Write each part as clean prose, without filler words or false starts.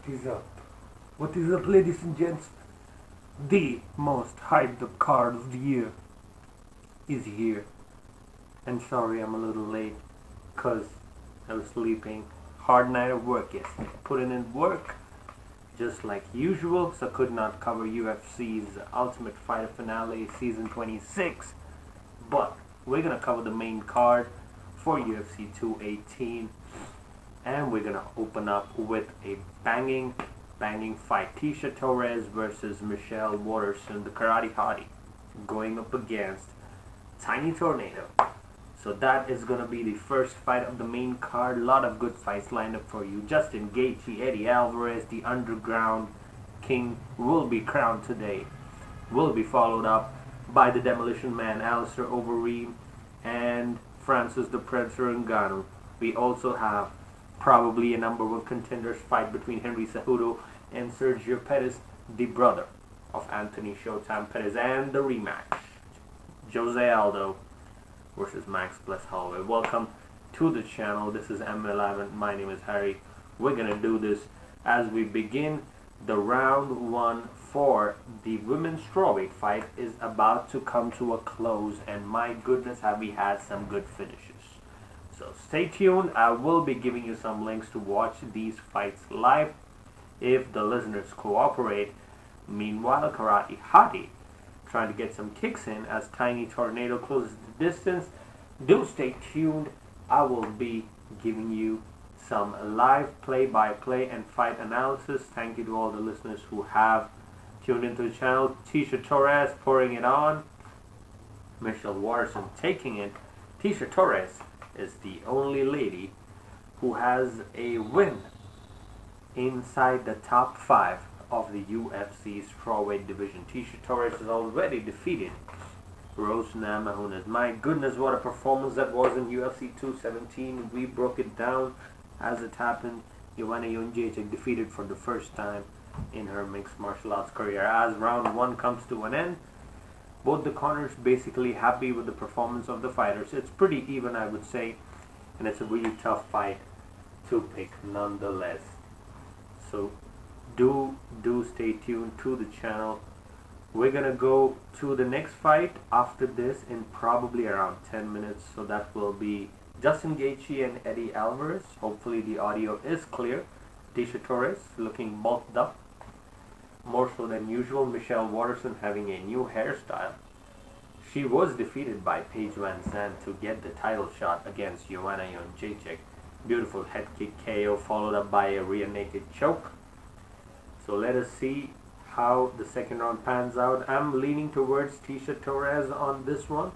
What is up? What is up, ladies and gents? The most hyped up card of the year is here. And sorry I'm a little late, cause I was sleeping. Hard night of work yesterday. Putting in work just like usual, so could not cover UFC's Ultimate Fighter Finale Season 26. But we're gonna cover the main card for UFC 218. And we're gonna open up with a banging fight. Tecia Torres versus Michelle Waterson, the karate hottie, going up against Tiny Tornado. So that is gonna be the first fight of the main card. A lot of good fights lined up for you. Justin Gaethje, Eddie Alvarez, the Underground King, will be crowned today. Will be followed up by the Demolition Man, Alistair overreem, and Francis the Predator Ngannou. We also have probably a number one contenders fight between Henry Cejudo and Sergio Pettis, the brother of Anthony Showtime Pettis, and the rematch, Jose Aldo versus Max Plus Holloway. Welcome to the channel. This is M11. My name is Harry. We're gonna do this as we begin the round one for the women's strawweight fight is about to come to a close, and my goodness, have we had some good finishes. So stay tuned. I will be giving you some links to watch these fights live if the listeners cooperate. Meanwhile, Karate Hottie trying to get some kicks in as Tiny Tornado closes the distance. Do stay tuned. I will be giving you some live play-by-play and fight analysis. Thank you to all the listeners who have tuned into the channel. Tecia Torres pouring it on. Michelle Waterson taking it. Tecia Torres is the only lady who has a win inside the top 5 of the UFC strawweight division. Tecia Torres has already defeated Rose Namajunas. My goodness, what a performance that was in UFC 217. We broke it down as it happened. Joanna defeated for the first time in her mixed martial arts career. As round 1 comes to an end, both the corners basically happy with the performance of the fighters. It's pretty even, I would say, and it's a really tough fight to pick nonetheless. So do stay tuned to the channel. We're gonna go to the next fight after this in probably around 10 minutes. So that will be Justin Gaethje and Eddie Alvarez. Hopefully the audio is clear. Tecia Torres looking bulked up, more so than usual. Michelle Waterson having a new hairstyle. She was defeated by Paige Van Zandt to get the title shot against Joanna Jędrzejczyk. Beautiful head kick KO followed up by a rear naked choke. So let us see how the second round pans out. I'm leaning towards Tecia Torres on this one,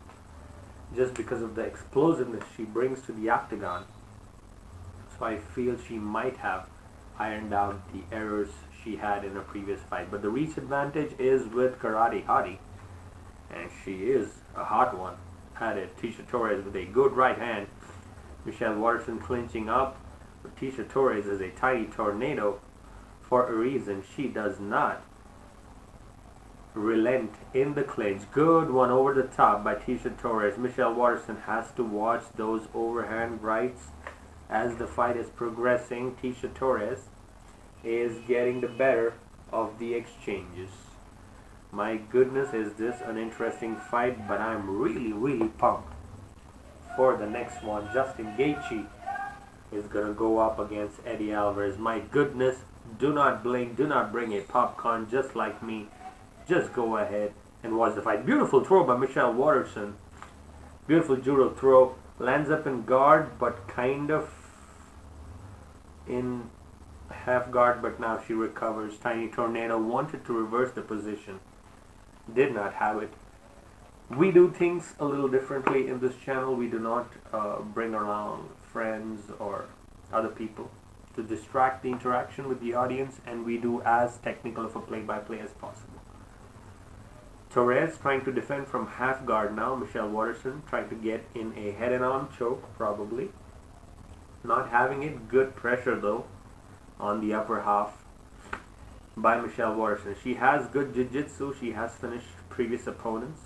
just because of the explosiveness she brings to the octagon. So I feel she might have ironed out the errors she had in a previous fight. But the reach advantage is with Karate Hottie, and she is a hot one at it. Tecia Torres with a good right hand. Michelle Waterson clinching up. But Tecia Torres is a tiny tornado for a reason. She does not relent in the clinch. Good one over the top by Tecia Torres. Michelle Waterson has to watch those overhand rights as the fight is progressing. Tecia Torres is getting the better of the exchanges. My goodness, is this an interesting fight, but I'm really pumped for the next one. Justin Gaethje is gonna go up against Eddie Alvarez. My goodness, do not blink, do not bring a popcorn just like me. Just go ahead and watch the fight. Beautiful throw by Michelle Waterson. Beautiful judo throw. Lands up in guard, but kind of in half guard, but now she recovers. Tiny Tornado wanted to reverse the position. Did not have it. We do things a little differently in this channel. We do not bring along friends or other people to distract the interaction with the audience, and we do as technical of a play-by-play as possible. Torres trying to defend from half guard now. Michelle Waterson trying to get in a head and arm choke, probably. Not having it. Good pressure though on the upper half by Michelle Waterson. She has good jiu-jitsu. She has finished previous opponents.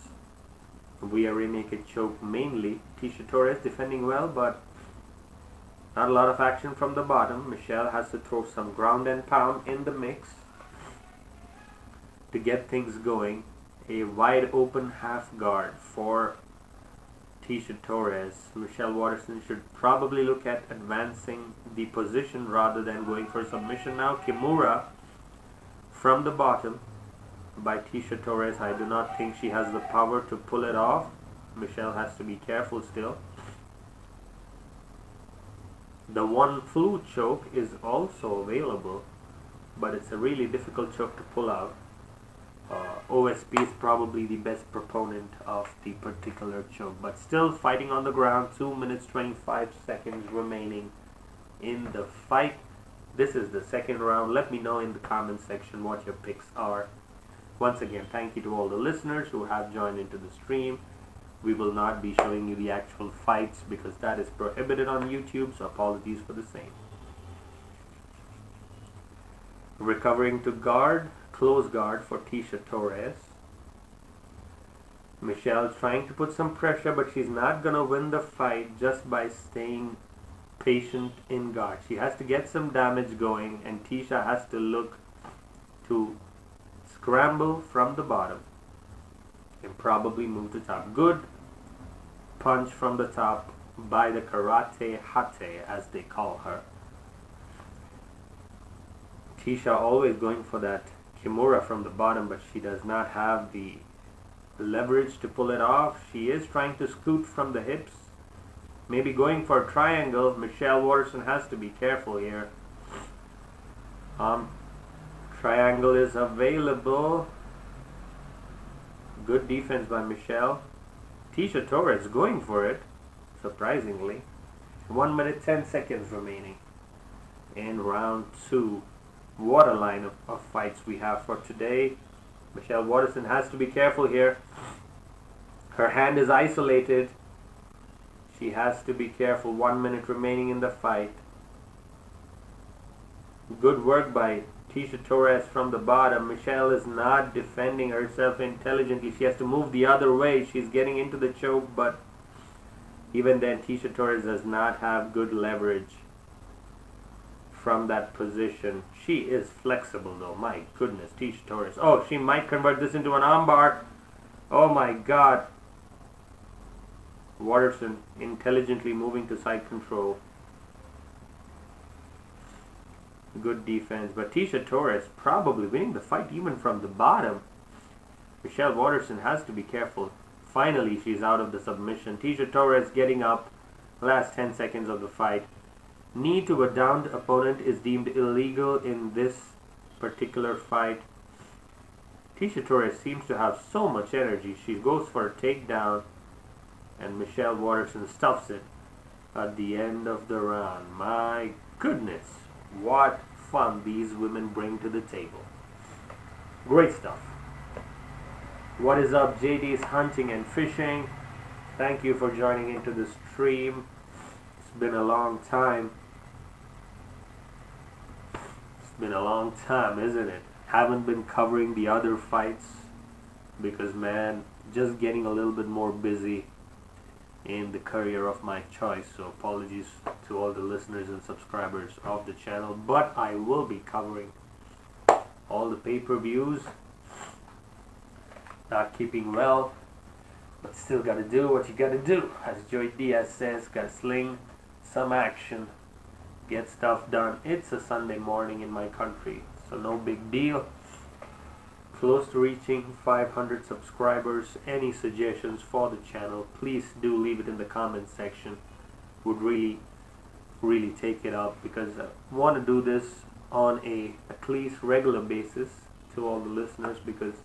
We are naked choke mainly. Tecia Torres defending well, but Not a lot of action from the bottom. Michelle has to throw some ground and pound in the mix to get things going. A wide open half guard for Tecia Torres. Michelle Waterson should probably look at advancing the position rather than going for submission now. Kimura from the bottom by Tecia Torres. I do not think she has the power to pull it off. Michelle has to be careful still. The one flu choke is also available, but it's a really difficult choke to pull out. OSP is probably the best proponent of the particular choke, but still fighting on the ground. 2 minutes 25 seconds remaining in the fight. This is the second round. Let me know in the comment section what your picks are. Once again, thank you to all the listeners who have joined into the stream. We will not be showing you the actual fights because that is prohibited on YouTube, so apologies for the same. Recovering to guard. Close guard for Tecia Torres. Michelle trying to put some pressure, but she's not going to win the fight just by staying patient in guard. She has to get some damage going, and Tecia has to look to scramble from the bottom and probably move to top. Good punch from the top by the karate hottie, as they call her. Tecia always going for that Kimura from the bottom, but she does not have the leverage to pull it off. She is trying to scoot from the hips, maybe going for a triangle. Michelle Waterson has to be careful here. Triangle is available. Good defense by Michelle. Tecia Torres going for it, surprisingly. 1 minute 10 seconds remaining in round 2. What a line of fights we have for today. Michelle Waterson has to be careful here. Her hand is isolated. She has to be careful. 1 minute remaining in the fight. Good work by Tecia Torres from the bottom. Michelle is not defending herself intelligently. She has to move the other way. She's getting into the choke, but even then Tecia Torres does not have good leverage from that position. She is flexible though. My goodness, Tecia Torres. Oh, she might convert this into an armbar. Oh my god. Waterson intelligently moving to side control. Good defense, but Tecia Torres probably winning the fight even from the bottom. Michelle Waterson has to be careful. Finally, she's out of the submission. Tecia Torres getting up. Last 10 seconds of the fight. Knee to a downed opponent is deemed illegal in this particular fight. Tecia Torres seems to have so much energy. She goes for a takedown, and Michelle Waterson stuffs it at the end of the round. My goodness, what fun these women bring to the table. Great stuff. What is up, JD's Hunting and Fishing? Thank you for joining into the stream. It's been a long time. Been a long time, isn't it? Haven't been covering the other fights because, man, just getting a little bit more busy in the career of my choice. So apologies to all the listeners and subscribers of the channel, but I will be covering all the pay-per-views. Not keeping well, but still gotta do what you gotta do. As Joey Diaz says, gotta sling some action. Get stuff done. It's a Sunday morning in my country, so no big deal. Close to reaching 500 subscribers. Any suggestions for the channel, please do leave it in the comment section. Would really take it up because I want to do this on a at least regular basis to all the listeners, because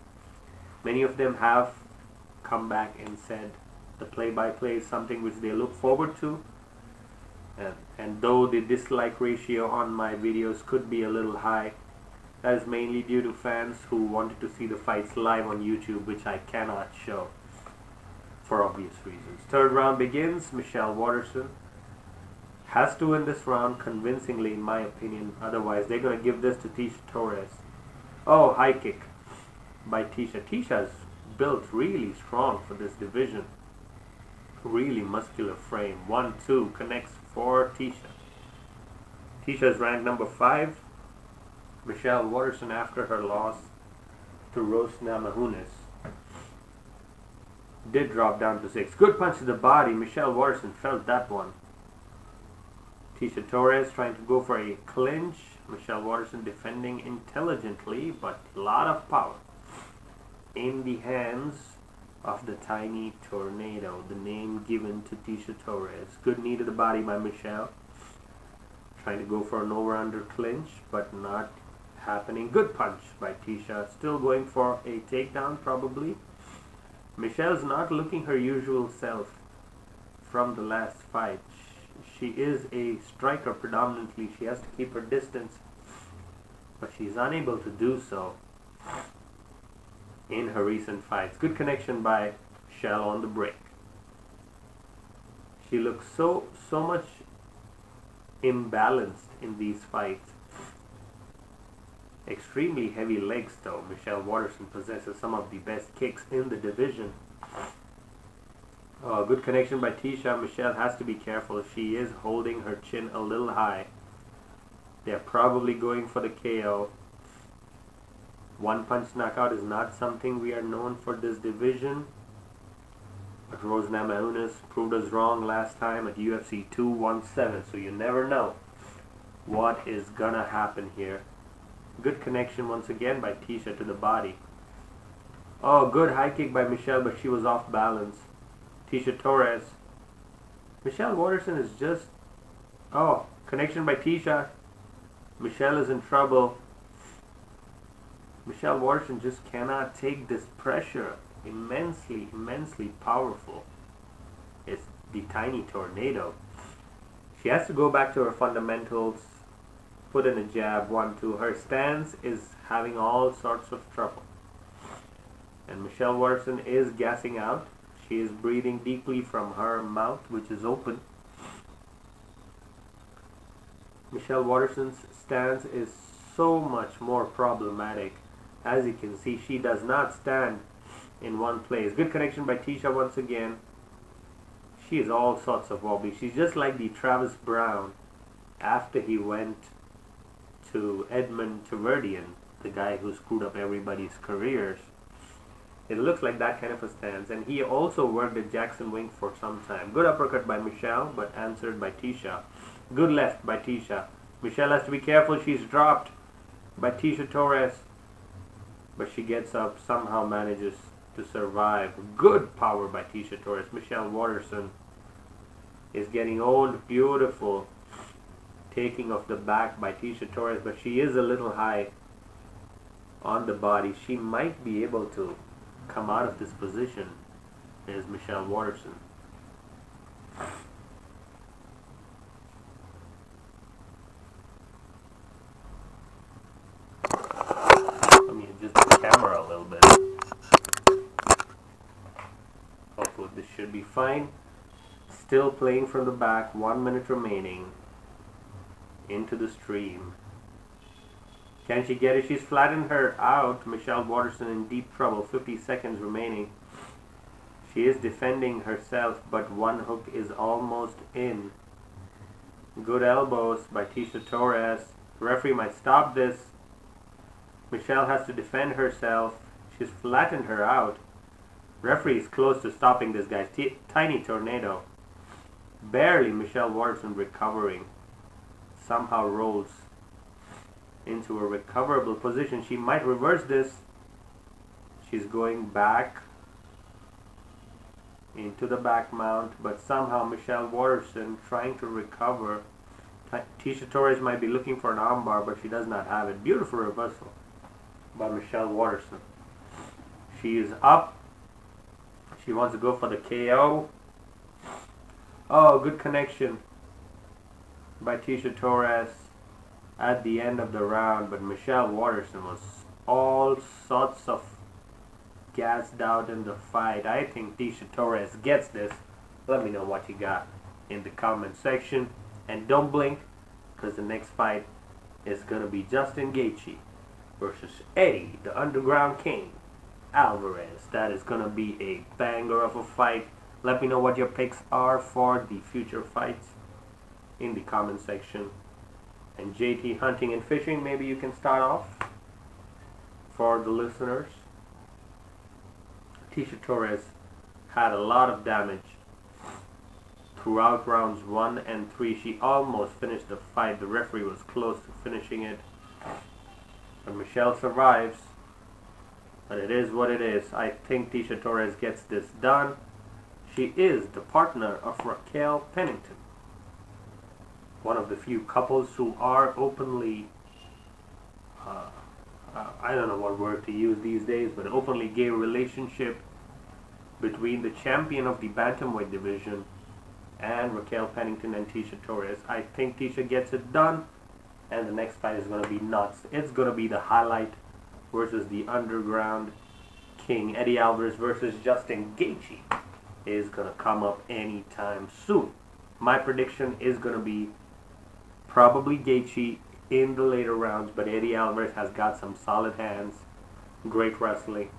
many of them have come back and said the play-by-play is something which they look forward to. And though the dislike ratio on my videos could be a little high, that is mainly due to fans who wanted to see the fights live on YouTube, which I cannot show for obvious reasons. Third round begins. Michelle Waterson has to win this round convincingly, in my opinion. Otherwise, they're going to give this to Tecia Torres. Oh, high kick by Tecia. Tecia's built really strong for this division. Really muscular frame. 1-2 connects for Tecia. Tecia is ranked number 5. Michelle Waterson, after her loss to Rose Namajunas, did drop down to 6. Good punch to the body. Michelle Waterson felt that one. Tecia Torres trying to go for a clinch. Michelle Waterson defending intelligently, but a lot of power in the hands of the tiny tornado, the name given to Tecia Torres. Good knee to the body by Michelle. Trying to go for an over-under clinch, but not happening. Good punch by Tecia. Still going for a takedown, probably. Michelle's not looking her usual self from the last fight. She is a striker predominantly. She has to keep her distance, but she's unable to do so in her recent fights. Good connection by Michelle on the break. She looks so much imbalanced in these fights. Extremely heavy legs though. Michelle Waterson possesses some of the best kicks in the division. Good connection by Tecia. Michelle has to be careful. She is holding her chin a little high. They're probably going for the KO. One punch knockout is not something we are known for this division. But Rose Namajunas proved us wrong last time at UFC 217. So you never know what is gonna happen here. Good connection once again by Tecia to the body. Good high kick by Michelle, but she was off balance. Tecia Torres. Michelle Waterson is just... connection by Tecia. Michelle is in trouble. Michelle Waterson just cannot take this pressure. Immensely powerful. It's the tiny tornado. She has to go back to her fundamentals. Put in a jab, 1-2. Her stance is having all sorts of trouble. And Michelle Waterson is gassing out. She is breathing deeply from her mouth, which is open. Michelle Waterson's stance is so much more problematic. As you can see, she does not stand in one place. Good connection by Tecia once again. She is all sorts of wobbly. She's just like the Travis Brown after he went to Edmund Taverdian, the guy who screwed up everybody's careers. It looks like that kind of a stance. And he also worked at Jackson Wink for some time. Good uppercut by Michelle, but answered by Tecia. Good left by Tecia. Michelle has to be careful. She's dropped by Tecia Torres, but she gets up, somehow manages to survive. Good power by Tecia Torres. Michelle Waterson is getting old. Beautiful taking of the back by Tecia Torres, but she is a little high on the body. She might be able to come out of this position. There's Michelle Waterson. Let me adjust the camera a little bit. Hopefully this should be fine. Still playing from the back. 1 minute remaining into the stream. Can she get it? She's flattened her out. Michelle Waterson in deep trouble. 50 seconds remaining. She is defending herself, but one hook is almost in. Good elbows by Tecia Torres. Referee might stop this. Michelle has to defend herself. She's flattened her out. Referee is close to stopping this guy's tiny tornado. Barely Michelle Waterson recovering. Somehow rolls into a recoverable position. She might reverse this. She's going back into the back mount, but somehow Michelle Waterson trying to recover. Tecia Torres might be looking for an armbar, but she does not have it. Beautiful reversal by Michelle Waterson. She is up. She wants to go for the KO. Good connection by Tecia Torres at the end of the round, but Michelle Waterson was all sorts of gassed out in the fight. I think Tecia Torres gets this. Let me know what you got in the comment section, and don't blink, because the next fight is gonna be Justin Gaethje versus Eddie, the Underground King, Alvarez. That is gonna be a banger of a fight. Let me know what your picks are for the future fights in the comment section. And JT, hunting and fishing, maybe you can start off for the listeners. Tecia Torres had a lot of damage throughout rounds 1 and 3. She almost finished the fight. The referee was close to finishing it. But Michelle survives. But it is what it is. I think Tecia Torres gets this done. She is the partner of Raquel Pennington, one of the few couples who are openly, I don't know what word to use these days, but openly gay relationship between the champion of the bantamweight division and Raquel Pennington and Tecia Torres. I think Tecia gets it done, and the next fight is going to be nuts. It's going to be the highlight versus the underground king. Eddie Alvarez versus Justin Gaethje is going to come up anytime soon. My prediction is going to be probably Gaethje in the later rounds, but Eddie Alvarez has got some solid hands, great wrestling.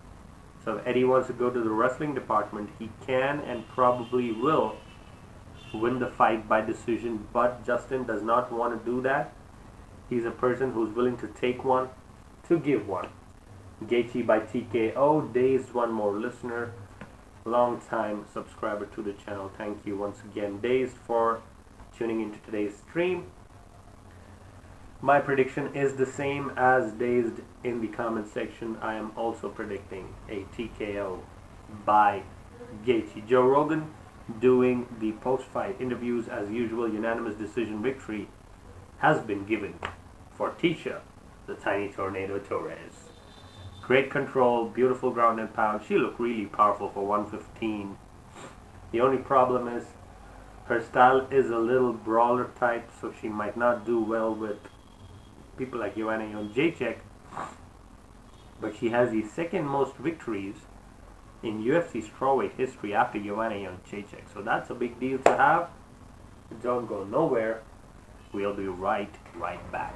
So if Eddie wants to go to the wrestling department, he can and probably will win the fight by decision, but Justin does not want to do that. He's a person who's willing to take one to give one. Gaethje by TKO. Dazed, one more listener, long time subscriber to the channel. Thank you once again, Dazed, for tuning into today's stream. My prediction is the same as Dazed in the comment section. I am also predicting a TKO by Gaethje. Joe Rogan doing the post-fight interviews as usual. Unanimous decision victory has been given for Tecia, the tiny tornado Torres. Great control, beautiful ground and pound. She looked really powerful for 115. The only problem is her style is a little brawler type, so she might not do well with people like Joanna gaetjhe. But she has the second most victories in UFC strawweight history after Joanna gaetjhe. So that's a big deal to have. Don't go nowhere. We'll be right back.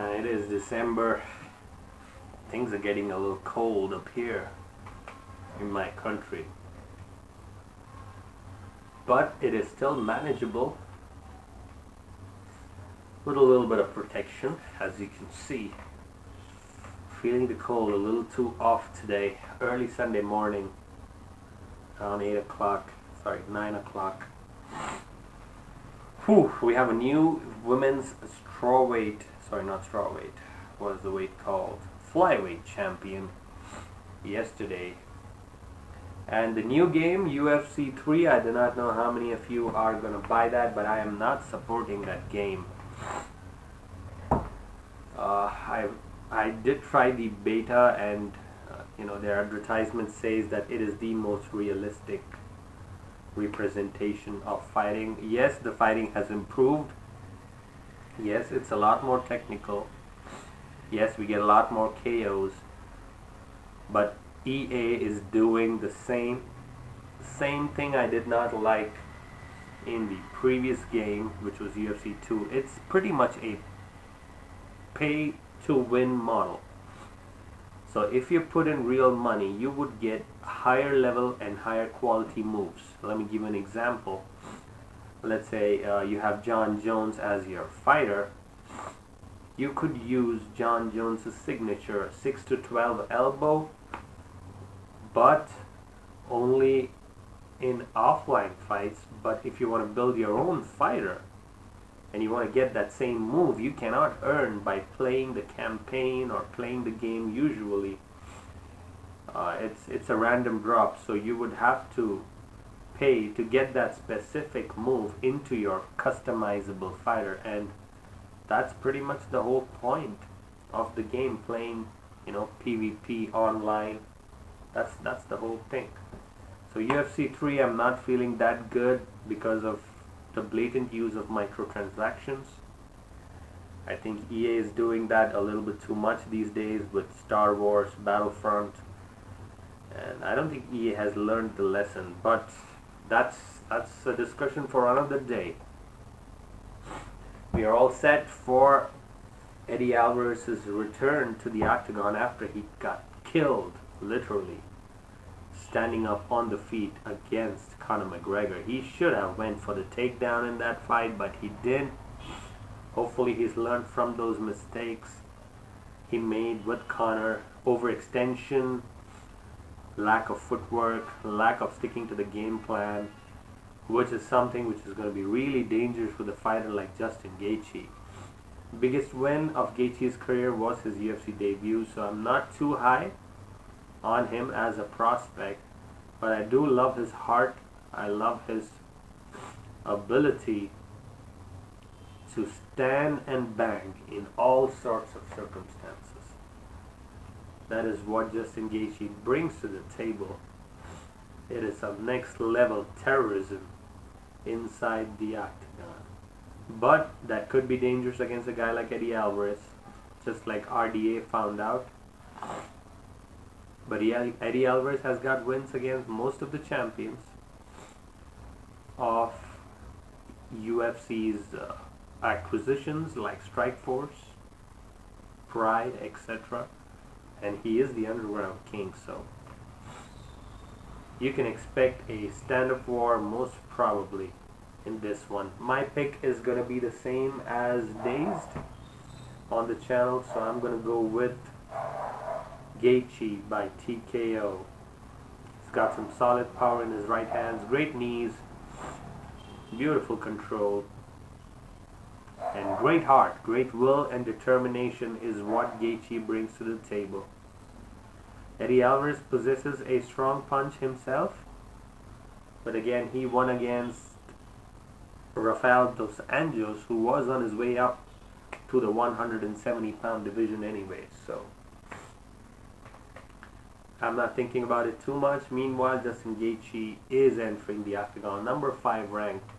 It is December. Things are getting a little cold up here in my country, but it is still manageable with a little bit of protection. As you can see, feeling the cold a little too off today. Early Sunday morning, around 9 o'clock. Whew, we have a new women's strawweight, not strawweight, what is the weight called? Flyweight champion yesterday. And the new game, UFC 3, I do not know how many of you are going to buy that, but I am not supporting that game. I did try the beta, and their advertisement says that it is the most realistic representation of fighting. Yes, the fighting has improved. Yes, it's a lot more technical. Yes, we get a lot more KOs. But EA is doing the same thing I did not like in the previous game, which was UFC 2. It's pretty much a pay to win model. So if you put in real money, you would get higher level and higher quality moves. Let me give you an example. Let's say you have John Jones as your fighter. You could use John Jones's signature 6 to 12 elbow, but only in offline fights. But if you want to build your own fighter and you want to get that same move, you cannot earn by playing the campaign or playing the game usually. It's a random drop, so you would have to pay to get that specific move into your customizable fighter, and that's pretty much the whole point of the game, playing, PvP online. That's the whole thing. So UFC 3, I'm not feeling that good because of the blatant use of microtransactions. I think EA is doing that a little bit too much these days with Star Wars Battlefront, and I don't think EA has learned the lesson, but that's a discussion for another day. We are all set for Eddie Alvarez's return to the octagon after he got killed, literally, standing up on the feet against Conor McGregor. He should have went for the takedown in that fight, but he didn't. Hopefully he's learned from those mistakes he made with Conor. Overextension, lack of footwork, lack of sticking to the game plan, which is something which is going to be really dangerous with a fighter like Justin Gaethje. Biggest win of Gaethje's career was his UFC debut, so I'm not too high on him as a prospect, but I do love his heart. I love his ability to stand and bang in all sorts of circumstances. That is what Justin Gaethje brings to the table. It is some next level terrorism inside the octagon. But that could be dangerous against a guy like Eddie Alvarez, just like RDA found out. But Eddie Alvarez has got wins against most of the champions of UFC's acquisitions like Strikeforce, Pride, etc. And he is the underground king, so you can expect a stand-up war most probably in this one. My pick is going to be the same as Dazed on the channel, so I'm going to go with Gaethje by TKO. He's got some solid power in his right hands, great knees, beautiful control, and great heart, great will and determination is what Gaethje brings to the table. Eddie Alvarez possesses a strong punch himself, but again, he won against Rafael dos Anjos, who was on his way up to the 170-pound division anyway, so I'm not thinking about it too much. Meanwhile, Justin Gaethje is entering the octagon, number 5 ranked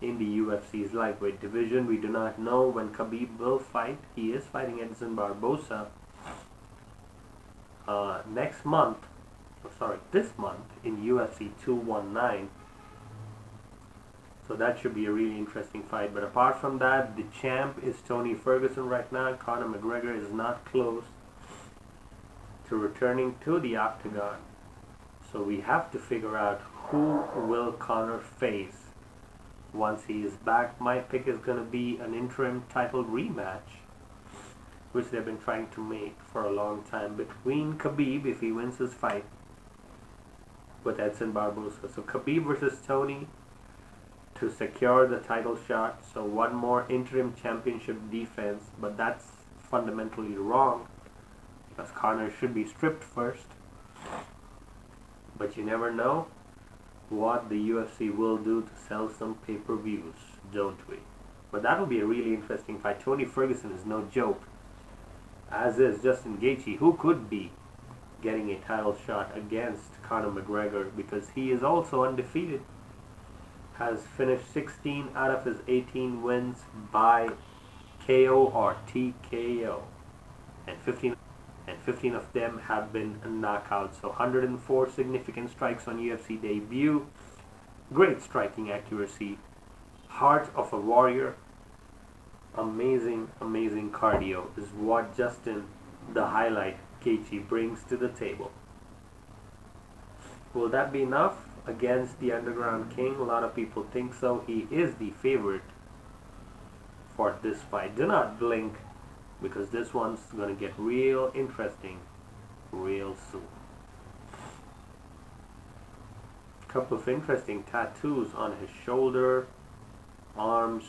in the UFC's lightweight division. We do not know when Khabib will fight. He is fighting Edson Barbosa this month in UFC 219. So that should be a really interesting fight. But apart from that, the champ is Tony Ferguson right now. Conor McGregor is not close to returning to the octagon. So we have to figure out who will Conor face once he is back. My pick is going to be an interim title rematch, which they've been trying to make for a long time, between Khabib, if he wins his fight, with Edson Barbosa. So Khabib versus Tony to secure the title shot. So one more interim championship defense, but that's fundamentally wrong because Conor should be stripped first. But you never know what the UFC will do to sell some pay-per-views, don't we? But that will be a really interesting fight. Tony Ferguson is no joke, as is Justin Gaethje, who could be getting a title shot against Conor McGregor because he is also undefeated. Has finished 16 out of his 18 wins by KO or TKO, and 15 of them have been knockouts. So 104 significant strikes on UFC debut, great striking accuracy, heart of a warrior, amazing cardio is what Justin, the highlight, Gaethje brings to the table. Will that be enough against the Underground King? A lot of people think so. He is the favorite for this fight. Do not blink, because this one's gonna get real interesting real soon. Couple of interesting tattoos on his shoulder, arms.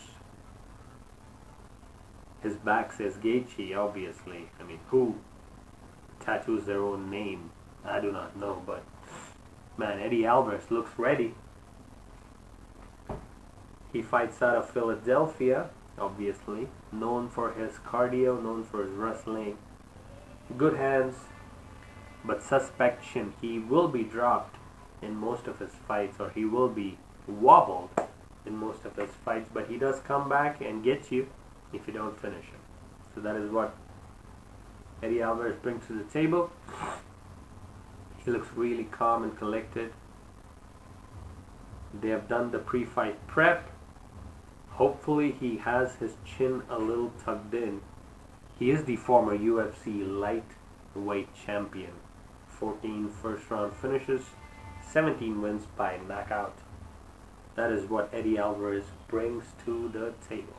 His back says gaetjhe, obviously. I mean, who tattoos their own name? I do not know, but man, Eddie Alvarez looks ready. He fights out of Philadelphia, obviously, known for his cardio, known for his wrestling. Good hands, but suspect chin. He will be dropped in most of his fights, or he will be wobbled in most of his fights, but he does come back and get you if you don't finish him. So that is what Eddie Alvarez brings to the table. He looks really calm and collected. They have done the pre-fight prep. Hopefully he has his chin a little tucked in. He is the former UFC lightweight champion. 14 first-round finishes, 17 wins by knockout. That is what Eddie Alvarez brings to the table.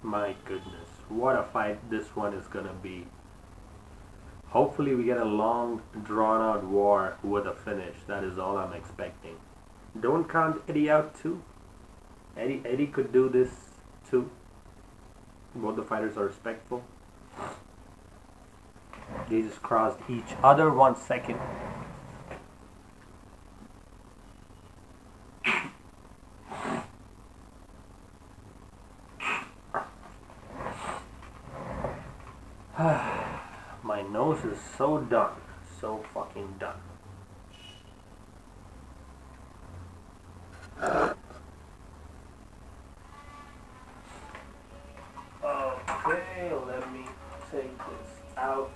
My goodness, what a fight this one is gonna be. Hopefully we get a long, drawn-out war with a finish. That is all I'm expecting. Don't count Eddie out too. Eddie could do this too. Both the fighters are respectful. They just crossed each other 1 second. My nose is so done. So fucking done. Okay, let me take this out.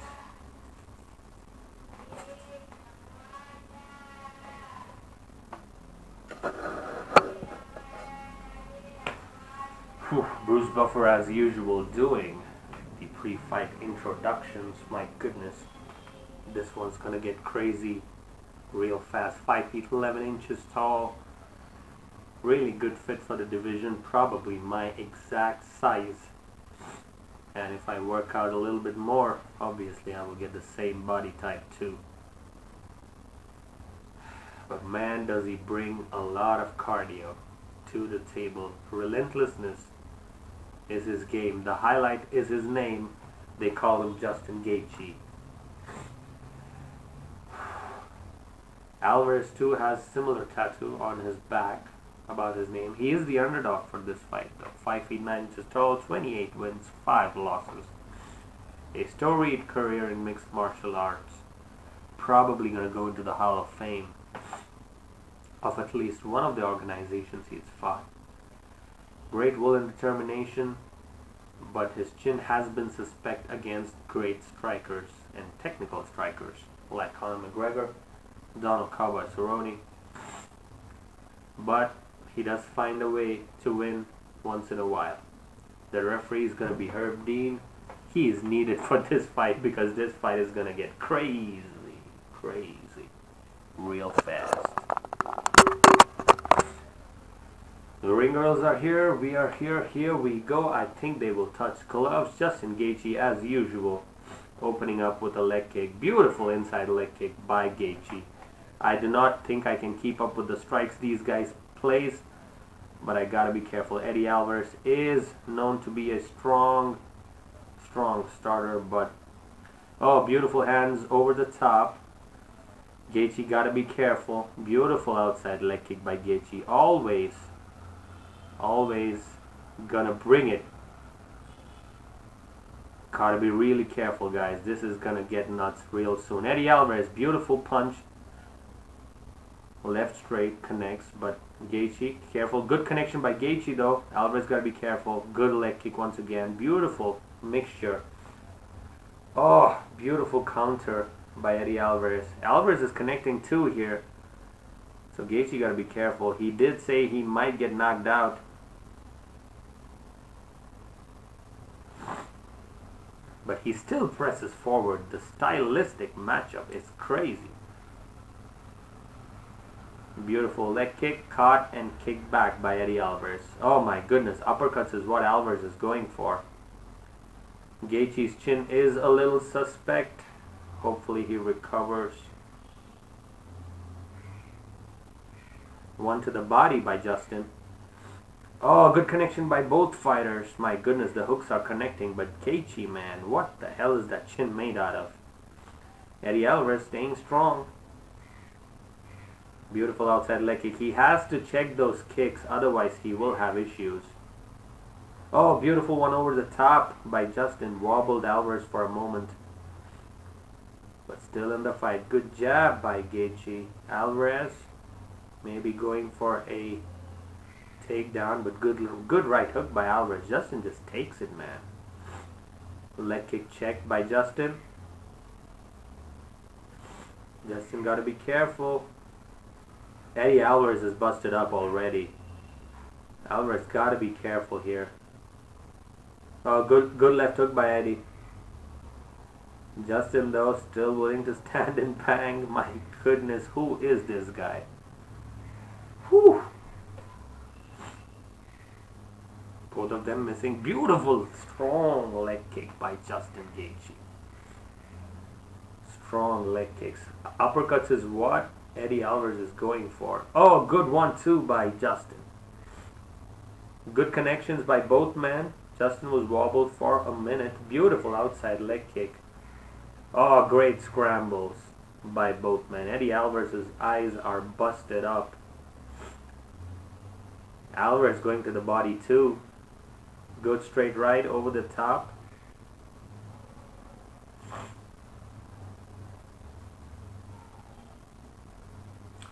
Whew, Bruce Buffer as usual doing the pre-fight introductions. My goodness, this one's gonna get crazy real fast. 5 feet 11 inches tall, really good fit for the division, probably my exact size. And if I work out a little bit more, obviously I will get the same body type too. But man, does he bring a lot of cardio to the table. Relentlessness is his game. The highlight is his name. They call him Justin Gaethje. Alvarez too has similar tattoo on his back about his name. He is the underdog for this fight though. 5 feet 9 inches tall, 28 wins, 5 losses. A storied career in mixed martial arts. Probably gonna go into the Hall of Fame of at least one of the organizations he's fought. Great will and determination, but his chin has been suspect against great strikers and technical strikers like Conor McGregor, Donald Cowboy Cerrone. But he does find a way to win once in a while. The referee is going to be Herb Dean. He is needed for this fight because this fight is going to get crazy, real fast. The ring girls are here. We are here. Here we go. I think they will touch gloves. Justin Gaethje, as usual, opening up with a leg kick. Beautiful inside leg kick by Gaethje. I do not think I can keep up with the strikes these guys place, but I gotta be careful. Eddie Alvarez is known to be a strong starter, but oh, beautiful hands over the top. Gaethje gotta be careful. Beautiful outside leg kick by Gaethje. Always gonna bring it. Gotta be really careful, guys. This is gonna get nuts real soon. Eddie Alvarez, beautiful punch. Left straight connects, but Gaethje, careful. Good connection by Gaethje though. Alvarez gotta be careful. Good leg kick once again. Beautiful mixture. Oh, beautiful counter by Eddie Alvarez. Alvarez is connecting too here. So Gaethje gotta be careful. He did say he might get knocked out. but he still presses forward. The stylistic matchup is crazy. Beautiful leg kick, caught and kicked back by Eddie Alvarez. Oh my goodness, uppercuts is what Alvarez is going for. Gaethje's chin is a little suspect. Hopefully he recovers. One to the body by Justin. Oh, good connection by both fighters. My goodness, the hooks are connecting, but Gaethje, man, what the hell is that chin made out of? Eddie Alvarez staying strong. Beautiful outside leg kick. He has to check those kicks, otherwise he will have issues. Oh, beautiful one over the top by Justin. Wobbled Alvarez for a moment, but still in the fight. Good jab by Gaethje. Alvarez maybe going for a takedown, but good right hook by Alvarez. Justin just takes it, man. Leg kick checked by Justin. Justin got to be careful. Eddie Alvarez is busted up already. Alvarez got to be careful here. Oh, good left hook by Eddie. Justin, though, still willing to stand and bang. My goodness, who is this guy? Whew. Both of them missing. Beautiful, strong leg kick by Justin Gaethje. Strong leg kicks. Uppercuts is what Eddie Alvarez is going for. Oh, good 1-2 by Justin. Good connections by both men. Justin was wobbled for a minute. Beautiful outside leg kick. Oh, great scrambles by both men. Eddie Alvarez's eyes are busted up. Alvarez going to the body too. Good straight right over the top.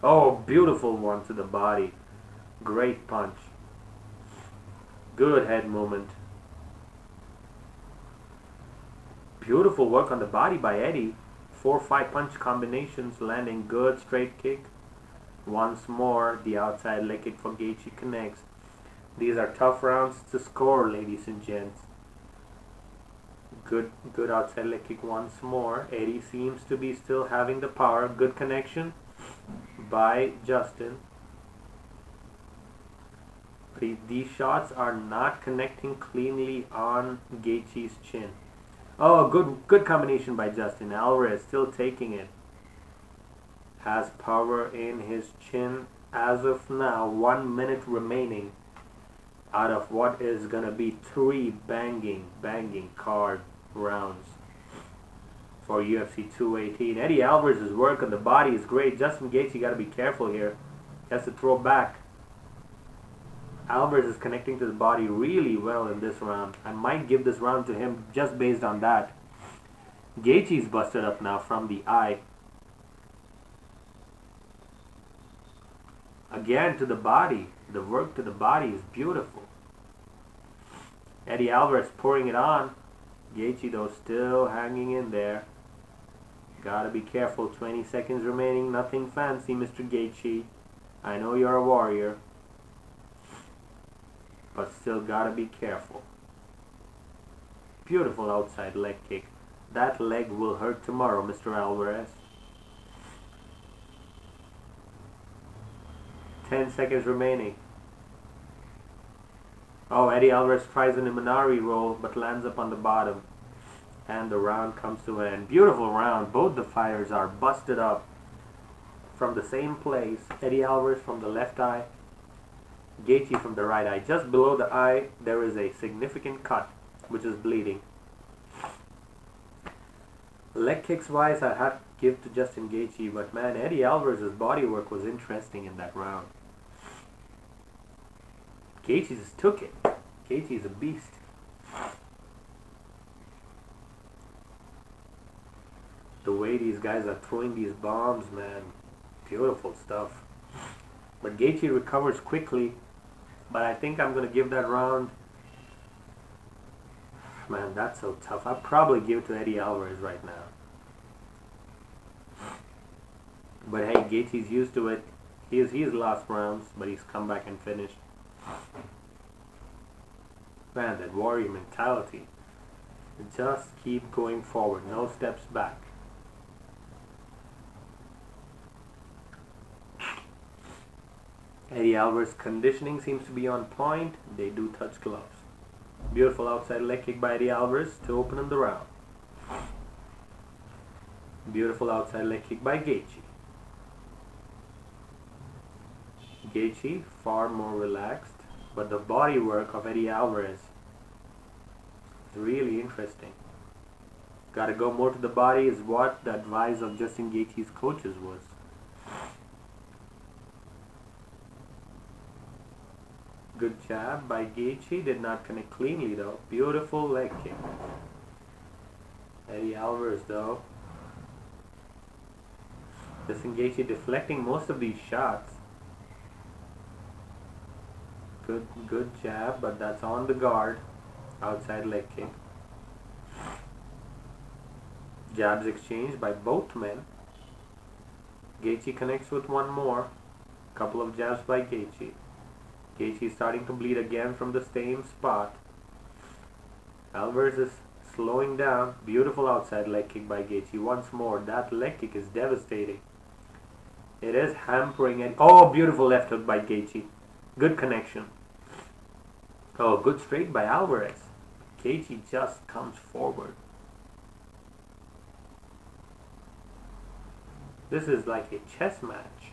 Oh, beautiful one to the body. Great punch. Good head movement. Beautiful work on the body by Eddie. 4-5 punch combinations, landing good straight kick. Once more, the outside leg kick for Gaethje connects. These are tough rounds to score, ladies and gents. Good outside leg kick once more. Eddie seems to be still having the power. Good connection by Justin. These shots are not connecting cleanly on Gaethje's chin. Oh, good combination by Justin. Alvarez still taking it. Has power in his chin as of now. 1 minute remaining out of what is gonna be 3 banging card rounds for UFC 218. Eddie Alvarez's work on the body is great. Justin Gaethje got to be careful here. He has to throw back. Alvarez is connecting to the body really well in this round. I might give this round to him just based on that. Gaethje's busted up now from the eye. Again to the body. The work to the body is beautiful. Eddie Alvarez pouring it on. Gaethje, though, still hanging in there. Gotta be careful. 20 seconds remaining. Nothing fancy, Mr. Gaethje. I know you're a warrior, but still gotta be careful. Beautiful outside leg kick. That leg will hurt tomorrow, Mr. Alvarez. 10 seconds remaining. Oh, Eddie Alvarez tries an Imanari roll, but lands up on the bottom. And the round comes to an end. Beautiful round. Both the fighters are busted up from the same place. Eddie Alvarez from the left eye. Gaethje from the right eye. Just below the eye, there is a significant cut, which is bleeding. Leg kicks wise, I have to give to Justin Gaethje, but man, Eddie Alvarez's body work was interesting in that round. Gaethje just took it. Gaethje is a beast. The way these guys are throwing these bombs, man, beautiful stuff. But Gaethje recovers quickly, but I think I'm going to give that round. Man, that's so tough. I'll probably give it to Eddie Alvarez right now. But hey, Gaethje's used to it. He's lost rounds, but he's come back and finished. Man, that warrior mentality. Just keep going forward, no steps back. Eddie Alvarez's conditioning seems to be on point. They do touch gloves. Beautiful outside leg kick by Eddie Alvarez to open in the round. Beautiful outside leg kick by Gaetjhe. Gaetjhe far more relaxed, but the body work of Eddie Alvarez is really interesting. Gotta go more to the body is what the advice of Justin Gaethje's coaches was. Good jab by Gaetjhe, did not connect cleanly though. Beautiful leg kick. Eddie Alvarez though. Justin Gaethje deflecting most of these shots. Good jab, but that's on the guard. Outside leg kick. Jabs exchanged by both men. Gaetjhe connects with one more. Couple of jabs by Gaetjhe. Gaetjhe is starting to bleed again from the same spot. Alvarez is slowing down. Beautiful outside leg kick by Gaetjhe. Once more, that leg kick is devastating. It is hampering and oh, beautiful left hook by Gaetjhe. Good connection. Oh, good straight by Alvarez. Gaetjhe just comes forward. This is like a chess match.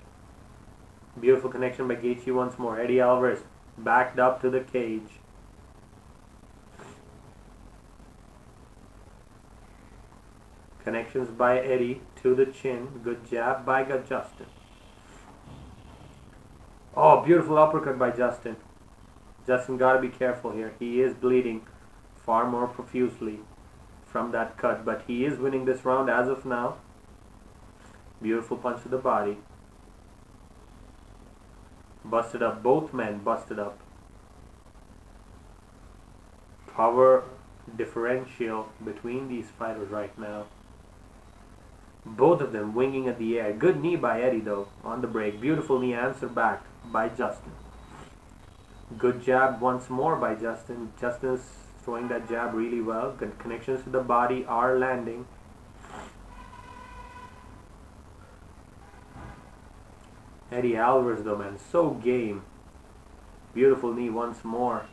Beautiful connection by Gaetjhe once more. Eddie Alvarez backed up to the cage. Connections by Eddie to the chin. Good jab by Justin. Oh, beautiful uppercut by Justin. Justin gotta be careful here. He is bleeding far more profusely from that cut, but he is winning this round as of now. Beautiful punch to the body. Busted up. Both men busted up. Power differential between these fighters right now. Both of them winging at the air. Good knee by Eddie though on the break. Beautiful knee answer back by Justin. Good jab once more by Justin. Justin is throwing that jab really well. Good connections to the body are landing. Eddie Alvarez though, man, so game. Beautiful knee once more.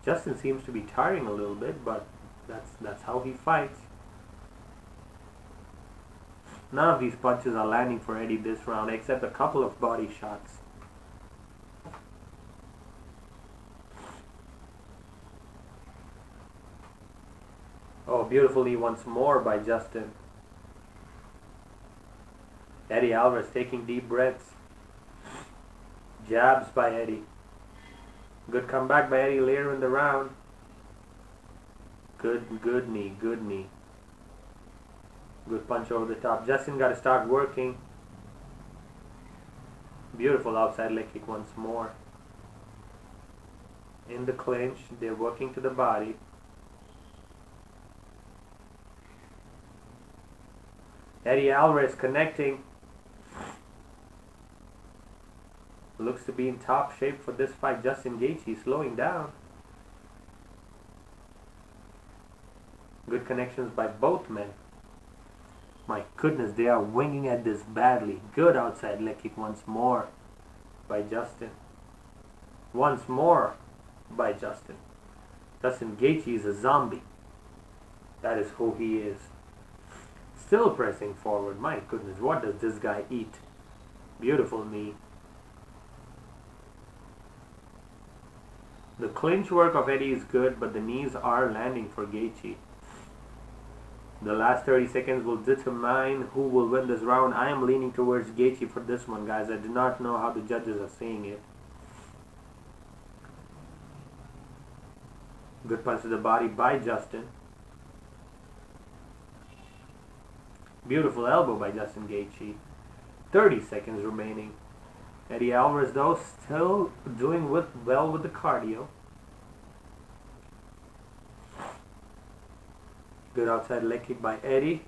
Justin seems to be tiring a little bit, but that's how he fights. None of these punches are landing for Eddie this round, except a couple of body shots. Oh, beautiful knee once more by Justin. Eddie Alvarez taking deep breaths. Jabs by Eddie. Good comeback by Eddie later in the round. Good knee, good knee. Good punch over the top. Justin got to start working. Beautiful outside leg kick once more. In the clinch, they're working to the body. Eddie Alvarez connecting. Looks to be in top shape for this fight. Justin Gaethje slowing down. Good connections by both men. My goodness, they are winging at this badly. Good outside leg kick once more by Justin. Once more by Justin. Justin Gaethje is a zombie. That is who he is. Still pressing forward. My goodness, what does this guy eat? Beautiful knee. The clinch work of Eddie is good, but the knees are landing for Gaethje. The last 30 seconds will determine who will win this round. I am leaning towards Gaethje for this one, guys. I do not know how the judges are saying it. Good punch to the body by Justin. Beautiful elbow by Justin Gaethje. 30 seconds remaining. Eddie Alvarez though still doing well with the cardio. Good outside leg kick by Eddie.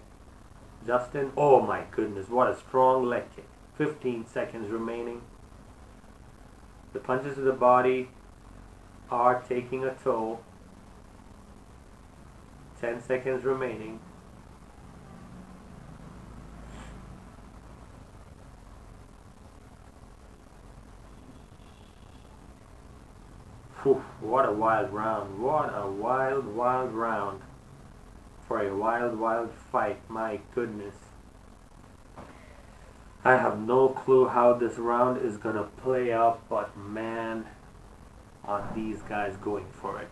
Justin, oh my goodness, what a strong leg kick. 15 seconds remaining. The punches to the body are taking a toll. 10 seconds remaining. Whew, what a wild round. What a wild, wild round. For a wild, wild fight. My goodness. I have no clue how this round is gonna play out, but man, are these guys going for it.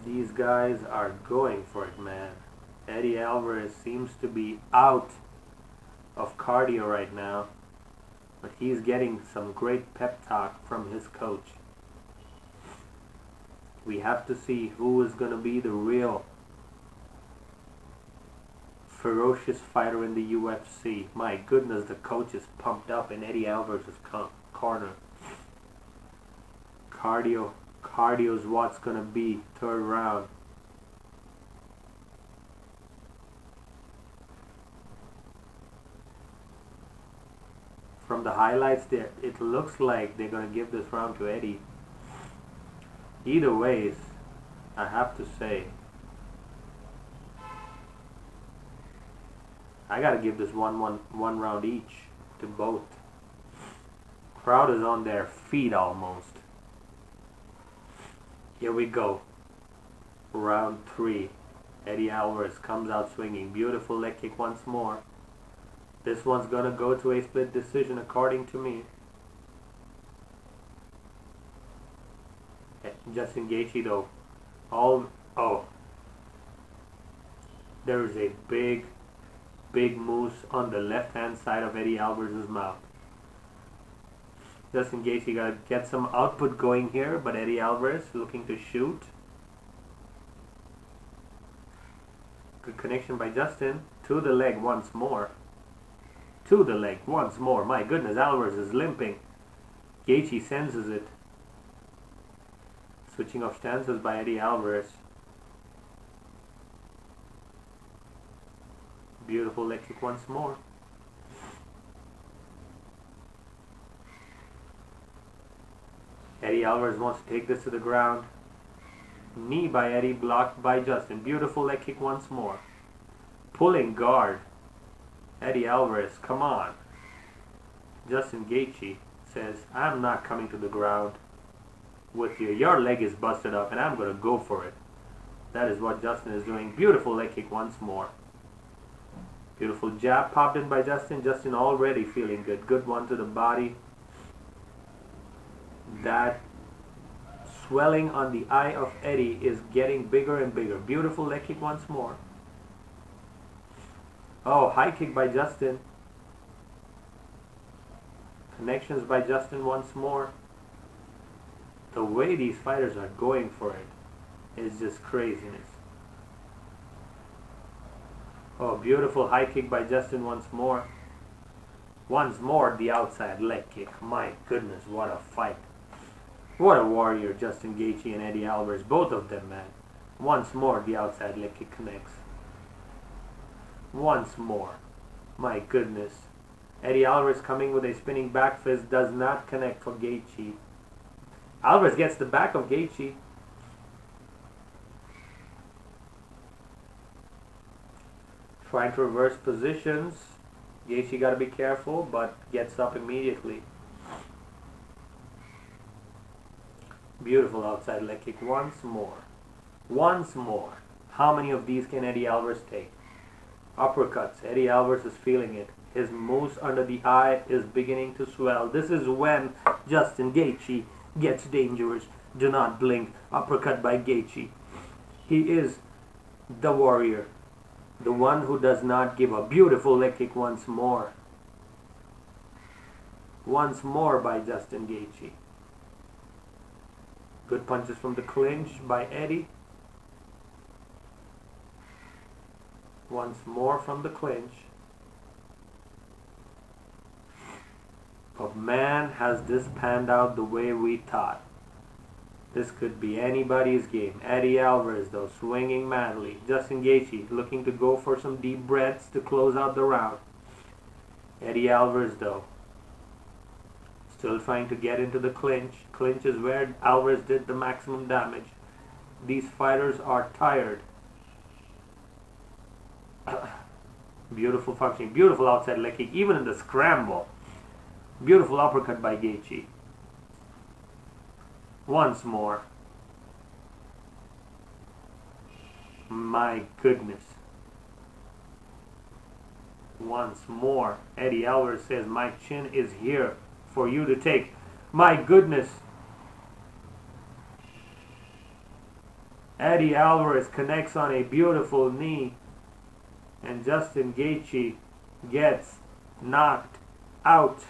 These guys are going for it, man. Eddie Alvarez seems to be out of cardio right now, but he's getting some great pep talk from his coach. We have to see who is going to be the real ferocious fighter in the UFC. My goodness, the coach is pumped up in Eddie Alvarez's corner. Cardio is what's going to be third round. From the highlights there, it looks like they're going to give this round to Eddie. Either ways, I have to say, I got to give this one round each to both. Crowd is on their feet almost. Here we go. Round 3. Eddie Alvarez comes out swinging. Beautiful leg kick once more. This one's gonna go to a split decision according to me. Justin Gaethje though. There is a big moose on the left hand side of Eddie Alvarez's mouth. Justin Gaethje gotta get some output going here, but Eddie Alvarez looking to shoot. Good connection by Justin. To the leg once more. To the leg once more. My goodness, Alvarez is limping. Gaethje senses it. Switching of stances by Eddie Alvarez. Beautiful leg kick once more. Eddie Alvarez wants to take this to the ground. Knee by Eddie, blocked by Justin. Beautiful leg kick once more. Pulling guard. Eddie Alvarez, come on. Justin Gaethje says, I'm not coming to the ground with you. Your leg is busted up and I'm going to go for it. That is what Justin is doing. Beautiful leg kick once more. Beautiful jab popped in by Justin. Justin already feeling good. Good one to the body. That swelling on the eye of Eddie is getting bigger and bigger. Beautiful leg kick once more. Oh, high kick by Justin. Connections by Justin once more. The way these fighters are going for it is just craziness. Oh, beautiful high kick by Justin once more. Once more, the outside leg kick. My goodness, what a fight. What a warrior, Justin Gaethje and Eddie Alvarez. Both of them, man. Once more, the outside leg kick connects. Once more. My goodness. Eddie Alvarez coming with a spinning back fist does not connect for Gaethje. Alvarez gets the back of Gaethje. Trying to reverse positions. Gaethje got to be careful, but gets up immediately. Beautiful outside leg kick once more. Once more. How many of these can Eddie Alvarez take? Uppercuts. Eddie Alvarez is feeling it. His moose under the eye is beginning to swell. This is when Justin Gaethje gets dangerous. Do not blink. Uppercut by Gaethje. He is the warrior. The one who does not give a beautiful leg kick once more. Once more by Justin Gaethje. Good punches from the clinch by Eddie. Once more from the clinch. But man, has this panned out the way we thought. This could be anybody's game. Eddie Alvarez though, swinging madly. Justin Gaethje looking to go for some deep breaths to close out the round. Eddie Alvarez though, still trying to get into the clinch. Clinch is where Alvarez did the maximum damage. These fighters are tired. Beautiful functioning, beautiful outside leg kick, even in the scramble. Beautiful uppercut by Gaethje. Once more. My goodness. Once more. Eddie Alvarez says, my chin is here for you to take. My goodness. Eddie Alvarez connects on a beautiful knee. And Justin Gaethje gets knocked out.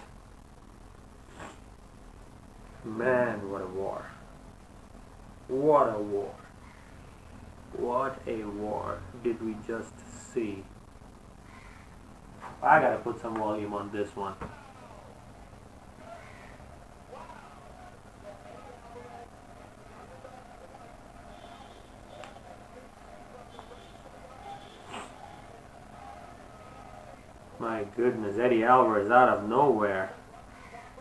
Man, what a war. What a war. What a war did we just see. I gotta put some volume on this one. My goodness, Eddie Alvarez out of nowhere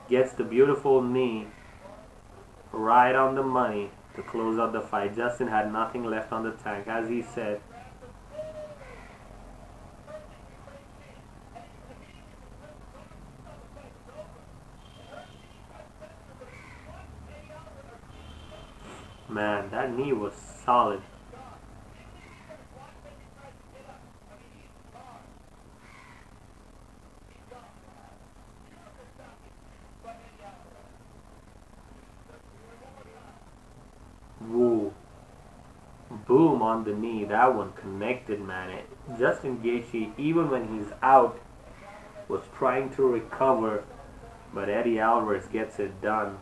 gets the beautiful knee right on the money to close out the fight. Justin had nothing left on the tank, as he said. Man, that knee was solid. Woo. Boom on the knee. That one connected, man. Justin Gaethje, even when he's out, was trying to recover, but Eddie Alvarez gets it done.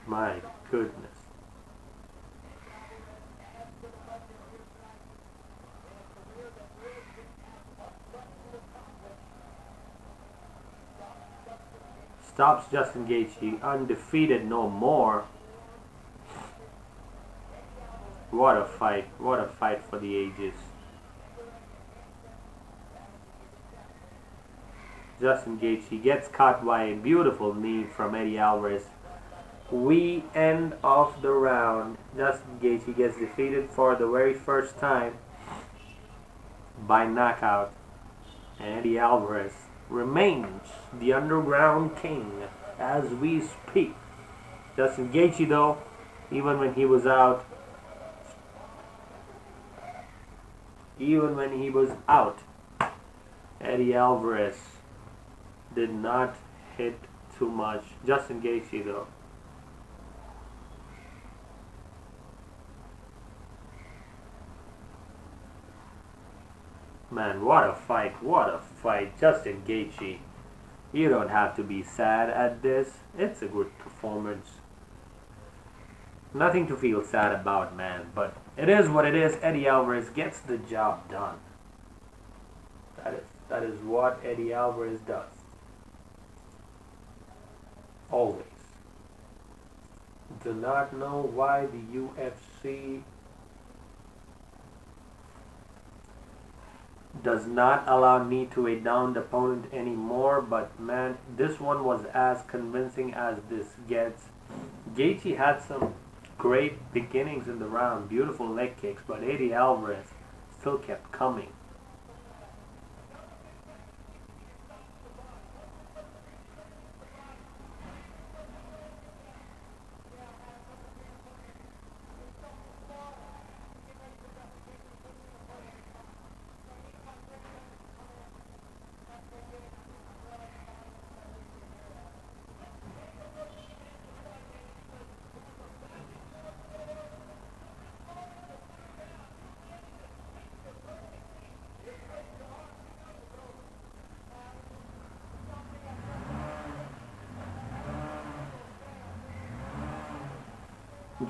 My goodness. Stops Justin Gaethje, undefeated no more. What a fight for the ages. Justin Gaethje gets caught by a beautiful knee from Eddie Alvarez. We end off the round. Justin Gaethje gets defeated for the very first time by knockout. And Eddie Alvarez remains the underground king as we speak. Justin Gaethje, though, even when he was out, Eddie Alvarez did not hit too much. Justin Gaethje, though. Man, what a fight, what a fight. Justin Gaethje, you don't have to be sad at this. It's a good performance. Nothing to feel sad about, man, but it is what it is. Eddie Alvarez gets the job done. That is what Eddie Alvarez does. Always. Do not know why the UFC does not allow me to a downed opponent anymore, but man, this one was as convincing as this gets. Gaethje had some great beginnings in the round, beautiful leg kicks, but Eddie Alvarez still kept coming.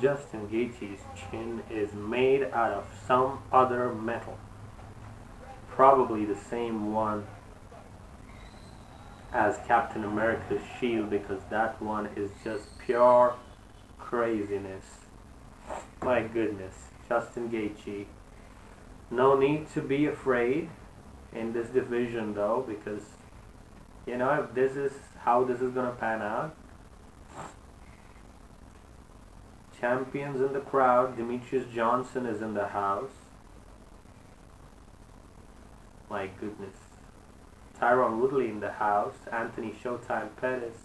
Justin Gaethje's chin is made out of some other metal. Probably the same one as Captain America's shield, because that one is just pure craziness. My goodness, Justin Gaethje. No need to be afraid in this division though, because you know, if this is how this is gonna pan out, Champions in the crowd. Demetrius Johnson is in the house. My goodness. Tyron Woodley in the house. Anthony Showtime Pettis.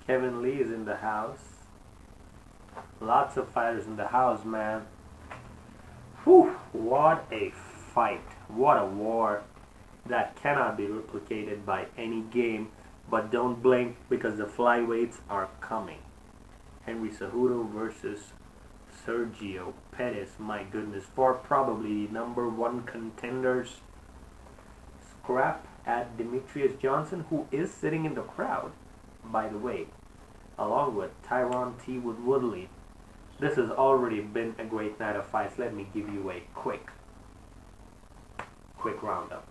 Kevin Lee is in the house. Lots of fighters in the house, man. Whew, what a fight. What a war. That cannot be replicated by any game. But don't blink, because the flyweights are coming. Henry Cejudo versus Sergio Pettis. My goodness, for probably #1 contenders. Scrap at Demetrius Johnson, who is sitting in the crowd, by the way, along with Tyron T. Woodley. This has already been a great night of fights. Let me give you a quick roundup.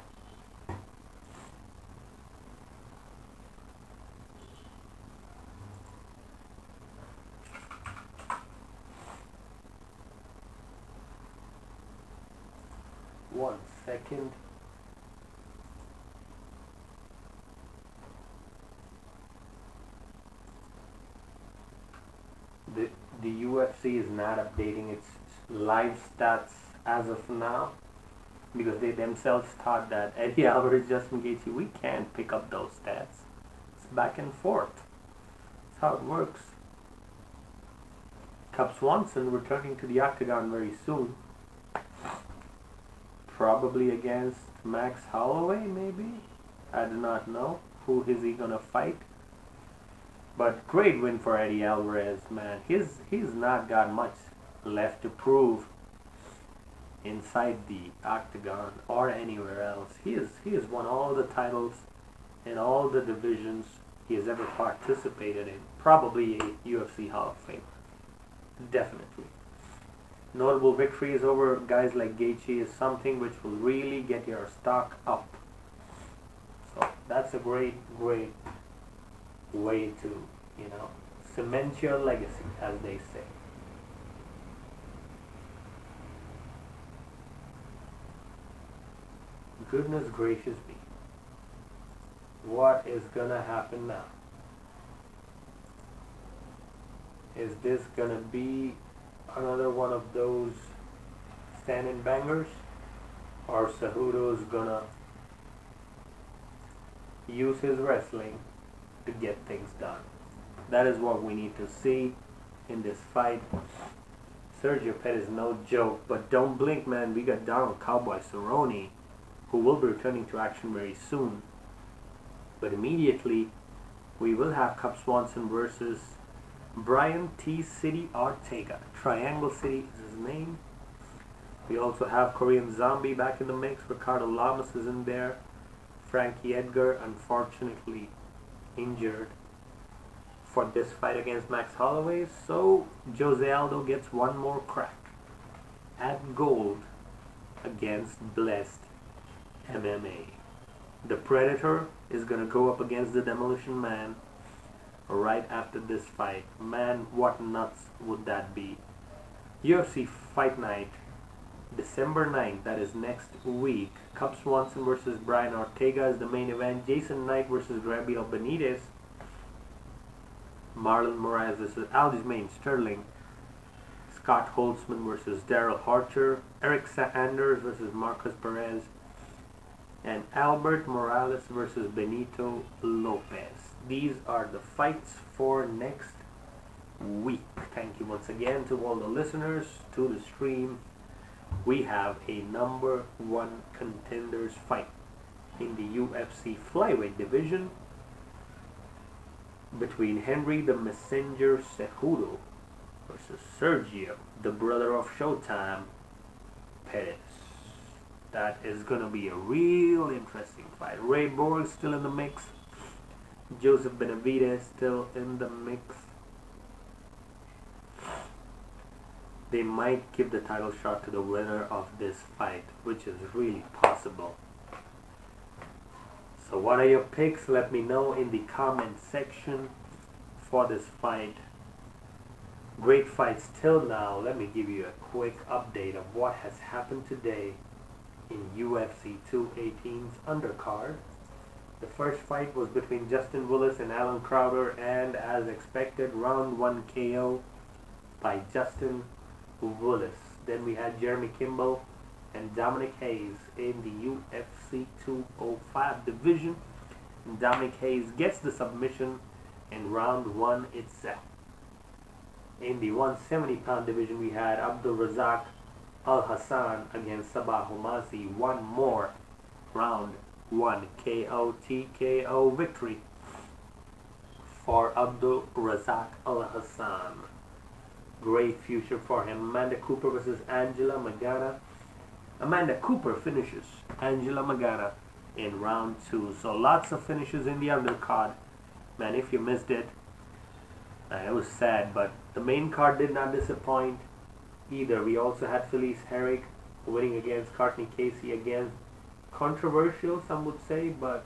One second. The UFC is not updating its live stats as of now, because they themselves thought that Eddie Alvarez, Justin Gaethje, we can't pick up those stats. It's back and forth. That's how it works. Cub Swanson returning to the octagon very soon. Probably against Max Holloway, maybe? I do not know. Who is he gonna fight? But great win for Eddie Alvarez, man. He's not got much left to prove inside the octagon or anywhere else. He has won all the titles in all the divisions he has ever participated in. Probably a UFC Hall of Famer. Definitely. Notable victories over guys like Gaetjhe is something which will really get your stock up. So that's a great way to, cement your legacy, as they say. Goodness gracious me. What is gonna happen now? Is this gonna be another one of those stand-in bangers? Or Cejudo's gonna use his wrestling to get things done? That is what we need to see in this fight. Sergio Pettis is no joke, but don't blink, man. We got Donald Cowboy Cerrone, who will be returning to action very soon. But immediately, we will have Cub Swanson versus Brian T. City Ortega. Triangle City is his name. We also have Korean Zombie back in the mix. Ricardo Lamas is in there. Frankie Edgar, unfortunately injured for this fight against Max Holloway. So Jose Aldo gets one more crack at gold against Blessed MMA. The Predator is going to go up against the Demolition Man right after this fight. Man, what nuts would that be? UFC Fight Night, December 9th, that is next week. Cub Swanson versus Brian Ortega is the main event. Jason Knight versus Gabriel Benitez. Marlon Moraes versus Aljamain Sterling. Scott Holtzman versus Daryl Harcher. Eric Sanders versus Marcus Perez. And Albert Morales versus Benito Lopez. These are the fights for next week. Thank you once again to all the listeners to the stream. We have a #1 contenders fight in the UFC flyweight division between Henry the Messenger Cejudo versus Sergio, the brother of Showtime, Pettis. That is going to be a real interesting fight. Ray Borg still in the mix. Joseph Benavidez still in the mix. They might give the title shot to the winner of this fight, which is really possible. So what are your picks? Let me know in the comment section for this fight. Great fights till now. Let me give you a quick update of what has happened today in UFC 218's undercard. The first fight was between Justin Willis and Alan Crowder, and as expected, round 1 KO by Justin Willis. Then we had Jeremy Kimball and Dominic Hayes in the UFC 205 division. And Dominic Hayes gets the submission in round 1 itself. In the 170-pound division, we had Abdul Razak Al Hassan against Sabah Homasi. One more round 1 KO TKO victory for Abdul Razak Al Hassan. Great future for him. Amanda Cooper versus Angela Magana. Amanda Cooper finishes Angela Magana in round 2. So lots of finishes in the undercard. Man, if you missed it, it was sad, but the main card did not disappoint either. We also had Felice Herrick winning against Courtney Casey. Again, controversial, some would say, but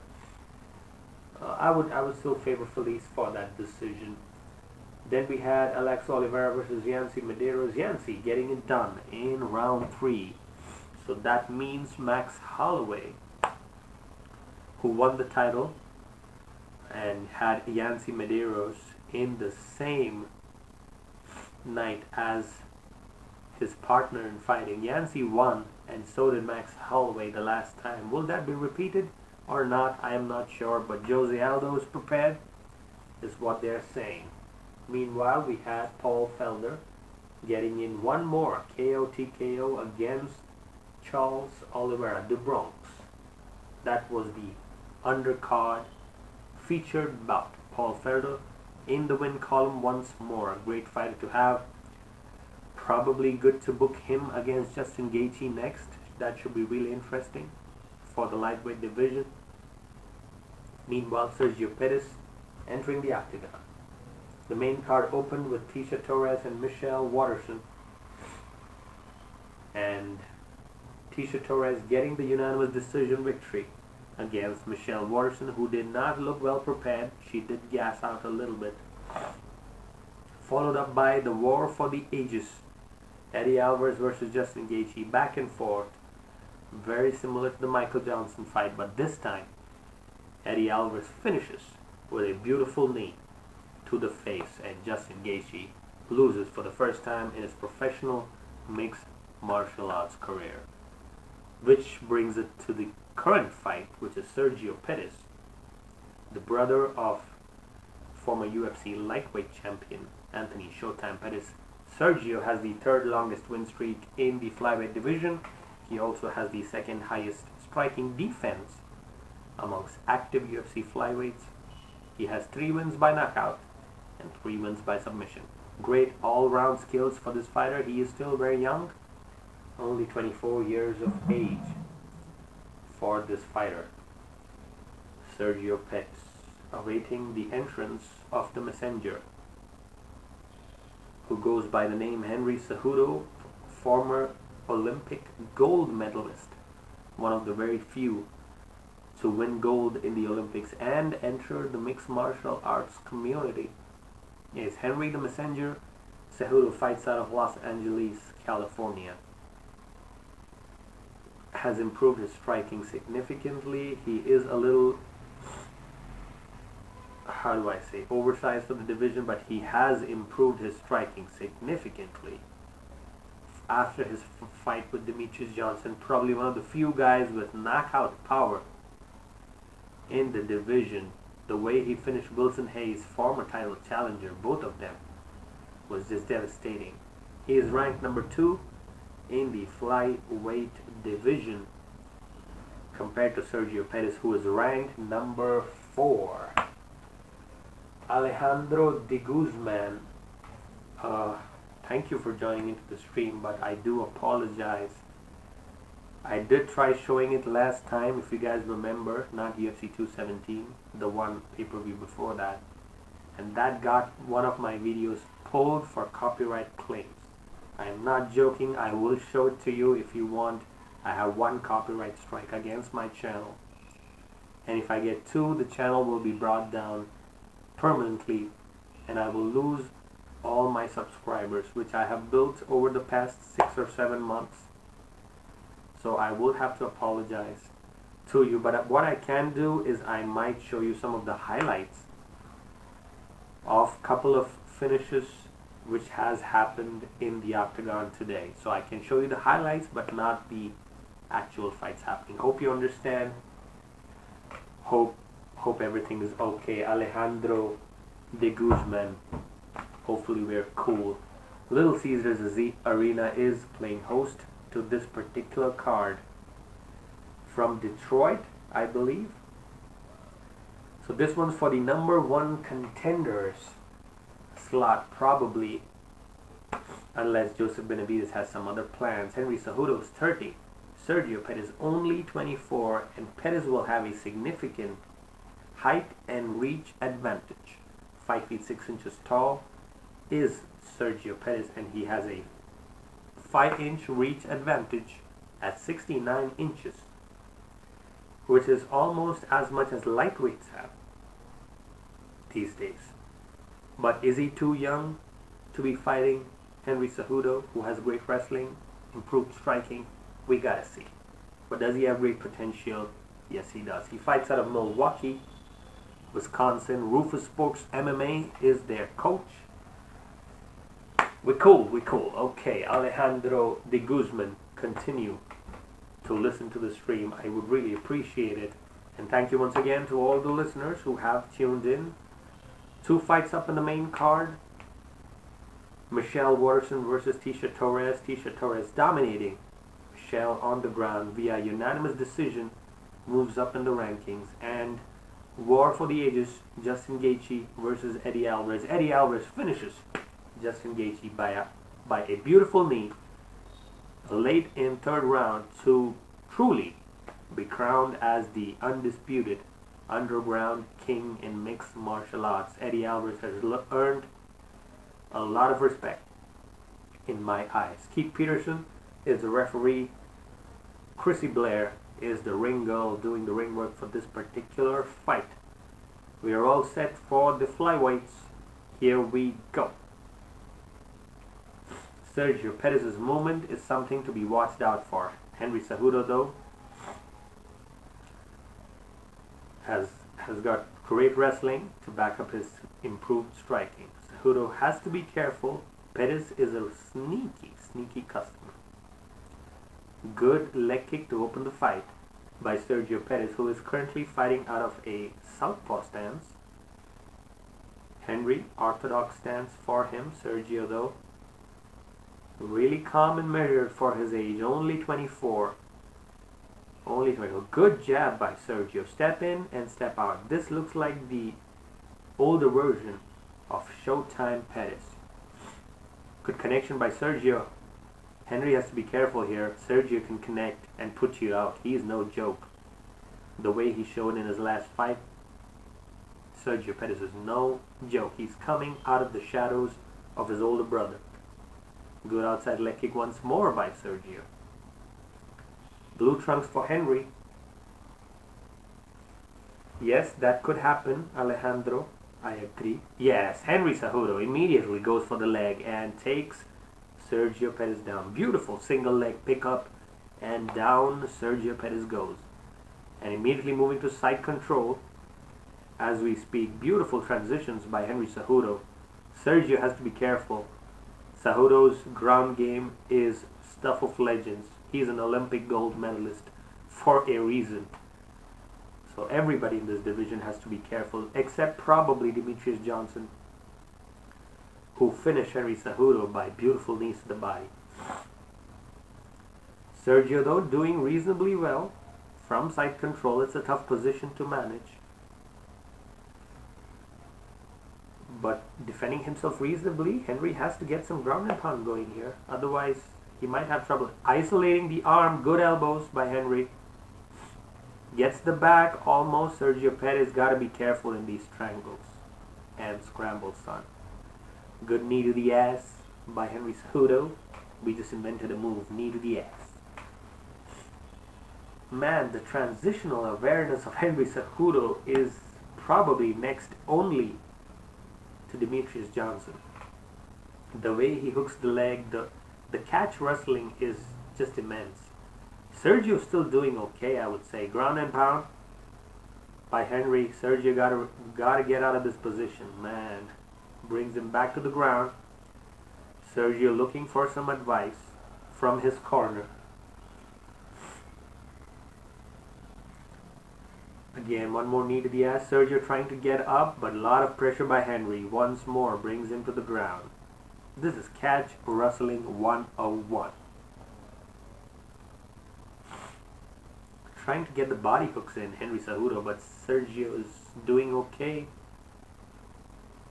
I would still favor Felice for that decision. Then we had Alex Oliveira versus Yancy Medeiros. Yancy getting it done in round 3. So that means Max Holloway, who won the title and had Yancy Medeiros in the same night as his partner in fighting. Yancy won, and so did Max Holloway the last time. Will that be repeated or not? I am not sure, but Jose Aldo is prepared, is what they're saying. Meanwhile, we had Paul Felder getting in one more KO TKO against Charles Oliveira, the Bronx. That was the undercard featured bout. Paul Felder in the win column once more. A great fighter to have. Probably good to book him against Justin Gaetjhe next. That should be really interesting for the lightweight division. Meanwhile, Sergio Pettis entering the octagon. The main card opened with Tecia Torres and Michelle Waterson. And Tecia Torres getting the unanimous decision victory against Michelle Waterson, who did not look well prepared. She did gas out a little bit. Followed up by the war for the ages. Eddie Alvarez versus Justin Gaetjhe, back and forth. Very similar to the Michael Johnson fight, but this time Eddie Alvarez finishes with a beautiful knee to the face, and Justin Gaetjhe loses for the first time in his professional mixed martial arts career. Which brings it to the current fight, which is Sergio Pettis, the brother of former UFC lightweight champion Anthony Showtime Pettis. Sergio has the third longest win streak in the flyweight division. He also has the second highest striking defense amongst active UFC flyweights. He has 3 wins by knockout and 3 wins by submission. Great all-round skills for this fighter. He is still very young, only 24 years of age for this fighter. Sergio Pettis awaiting the entrance of the messenger, who goes by the name Henry Cejudo, former Olympic gold medalist, one of the very few to win gold in the Olympics and enter the mixed martial arts community. Is Henry the Messenger. Cejudo fights out of Los Angeles, California. Has improved his striking significantly. He is a little, how do I say, oversized for the division, but he has improved his striking significantly. After his fight with Demetrius Johnson, probably one of the few guys with knockout power in the division. The way he finished Wilson Hayes, former title challenger, both of them, was just devastating. He is ranked number 2 in the flyweight division compared to Sergio Pettis, who is ranked number 4. Alejandro de Guzman, thank you for joining into the stream, but I do apologize. I did try showing it last time, if you guys remember, not UFC 217, the one pay-per-view before that, and that got one of my videos pulled for copyright claims. I am not joking. I will show it to you if you want. I have 1 copyright strike against my channel, and if I get 2, the channel will be brought down permanently, and I will lose all my subscribers, which I have built over the past 6 or 7 months. So I will have to apologize to you, but what I can do is I might show you some of the highlights of a couple of finishes which has happened in the octagon today. So I can show you the highlights but not the actual fights happening. Hope you understand. Hope everything is okay. Alejandro de Guzman, hopefully we're cool. Little Caesars Arena is playing host to this particular card from Detroit, I believe. So this one's for the #1 contenders slot, probably, unless Joseph Benavidez has some other plans. Henry Cejudo is 30. Sergio Pettis only 24, and Pettis will have a significant height and reach advantage. 5 feet 6 inches tall is Sergio Pettis, and he has a 5-inch reach advantage at 69 inches, which is almost as much as lightweights have these days. But is he too young to be fighting Henry Cejudo, who has great wrestling, improved striking? We gotta see. But does he have great potential? Yes, he does. He fights out of Milwaukee, Wisconsin. Rufus Sports MMA is their coach. We cool. Okay, Alejandro de Guzman, continue to listen to the stream. I would really appreciate it. And thank you once again to all the listeners who have tuned in. 2 fights up in the main card. Michelle Waterson versus Tecia Torres. Tecia Torres dominating Michelle on the ground via unanimous decision, moves up in the rankings. And war for the ages, Justin Gaetjhe versus Eddie Alvarez. Eddie Alvarez finishes Justin Gaetjhe by a beautiful knee late in 3rd round to truly be crowned as the undisputed underground king in mixed martial arts. Eddie Alvarez has earned a lot of respect in my eyes. Keith Peterson is the referee. Chrissy Blair is the ring girl doing the ring work for this particular fight. We are all set for the flyweights. Here we go. Sergio Pettis' movement is something to be watched out for. Henry Cejudo, though, has got great wrestling to back up his improved striking. Cejudo has to be careful. Pettis is a sneaky customer. Good leg kick to open the fight by Sergio Pettis, who is currently fighting out of a southpaw stance. Henry, orthodox stance for him. Sergio, though, really calm and measured for his age. Only 24. Only 24. Good jab by Sergio. Step in and step out. This looks like the older version of Showtime Pettis. Good connection by Sergio. Henry has to be careful here. Sergio can connect and put you out. He's no joke. The way he showed in his last fight, Sergio Pettis is no joke. He's coming out of the shadows of his older brother. Good outside leg kick once more by Sergio. Blue trunks for Henry. Yes, that could happen, Alejandro. I agree. Yes, Henry Cejudo immediately goes for the leg and takes Sergio Pettis down. Beautiful single leg pickup, and down Sergio Pettis goes. And immediately moving to side control as we speak. Beautiful transitions by Henry Cejudo. Sergio has to be careful. Cejudo's ground game is stuff of legends. He's an Olympic gold medalist for a reason. So everybody in this division has to be careful, except probably Demetrius Johnson, who finished Henry Cejudo by beautiful knees to the body. Sergio, though, doing reasonably well from side control. It's a tough position to manage, but defending himself reasonably. Henry has to get some ground and pound going here, otherwise he might have trouble. Isolating the arm, good elbows by Henry. Gets the back almost. Sergio Pettis got to be careful in these triangles and scrambles, son. Good knee to the ass by Henry Cejudo. We just invented a move, knee to the ass. Man, the transitional awareness of Henry Cejudo is probably next only to Demetrius Johnson. The way he hooks the leg, the catch wrestling is just immense. Sergio's still doing okay, I would say. Ground and pound by Henry. Sergio gotta get out of this position, man. Brings him back to the ground. Sergio looking for some advice from his corner. Again, one more knee to the ass. Sergio trying to get up, but a lot of pressure by Henry. Once more brings him to the ground. This is catch wrestling 101. Trying to get the body hooks in, Henry Cejudo, but Sergio is doing okay.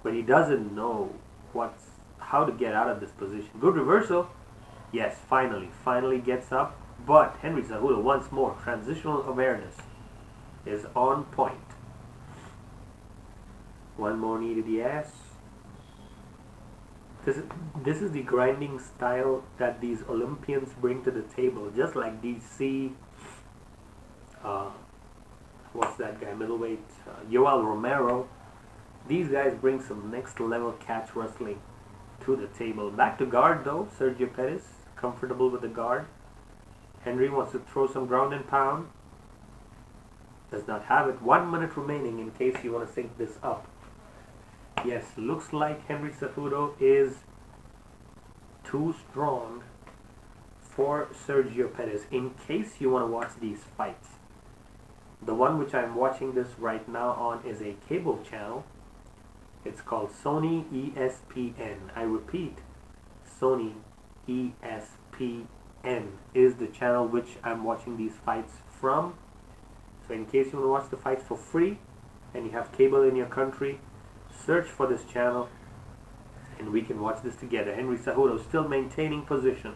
But he doesn't know how to get out of this position. Good reversal. Yes, finally gets up. But Henry Cejudo once more, transitional awareness is on point. One more knee to the ass. This is the grinding style that these Olympians bring to the table. Just like DC, what's that guy, middleweight, Yoel Romero. These guys bring some next level catch wrestling to the table. Back to guard though, Sergio Pettis, comfortable with the guard. Henry wants to throw some ground and pound. Does not have it. 1 minute remaining in case you want to sync this up. Yes, looks like Henry Cejudo is too strong for Sergio Pettis. In case you want to watch these fights, the one which I'm watching this right now on is a cable channel. It's called Sony ESPN. I repeat, Sony ESPN is the channel which I'm watching these fights from. So in case you want to watch the fights for free and you have cable in your country, search for this channel and we can watch this together. Henry Cejudo still maintaining position.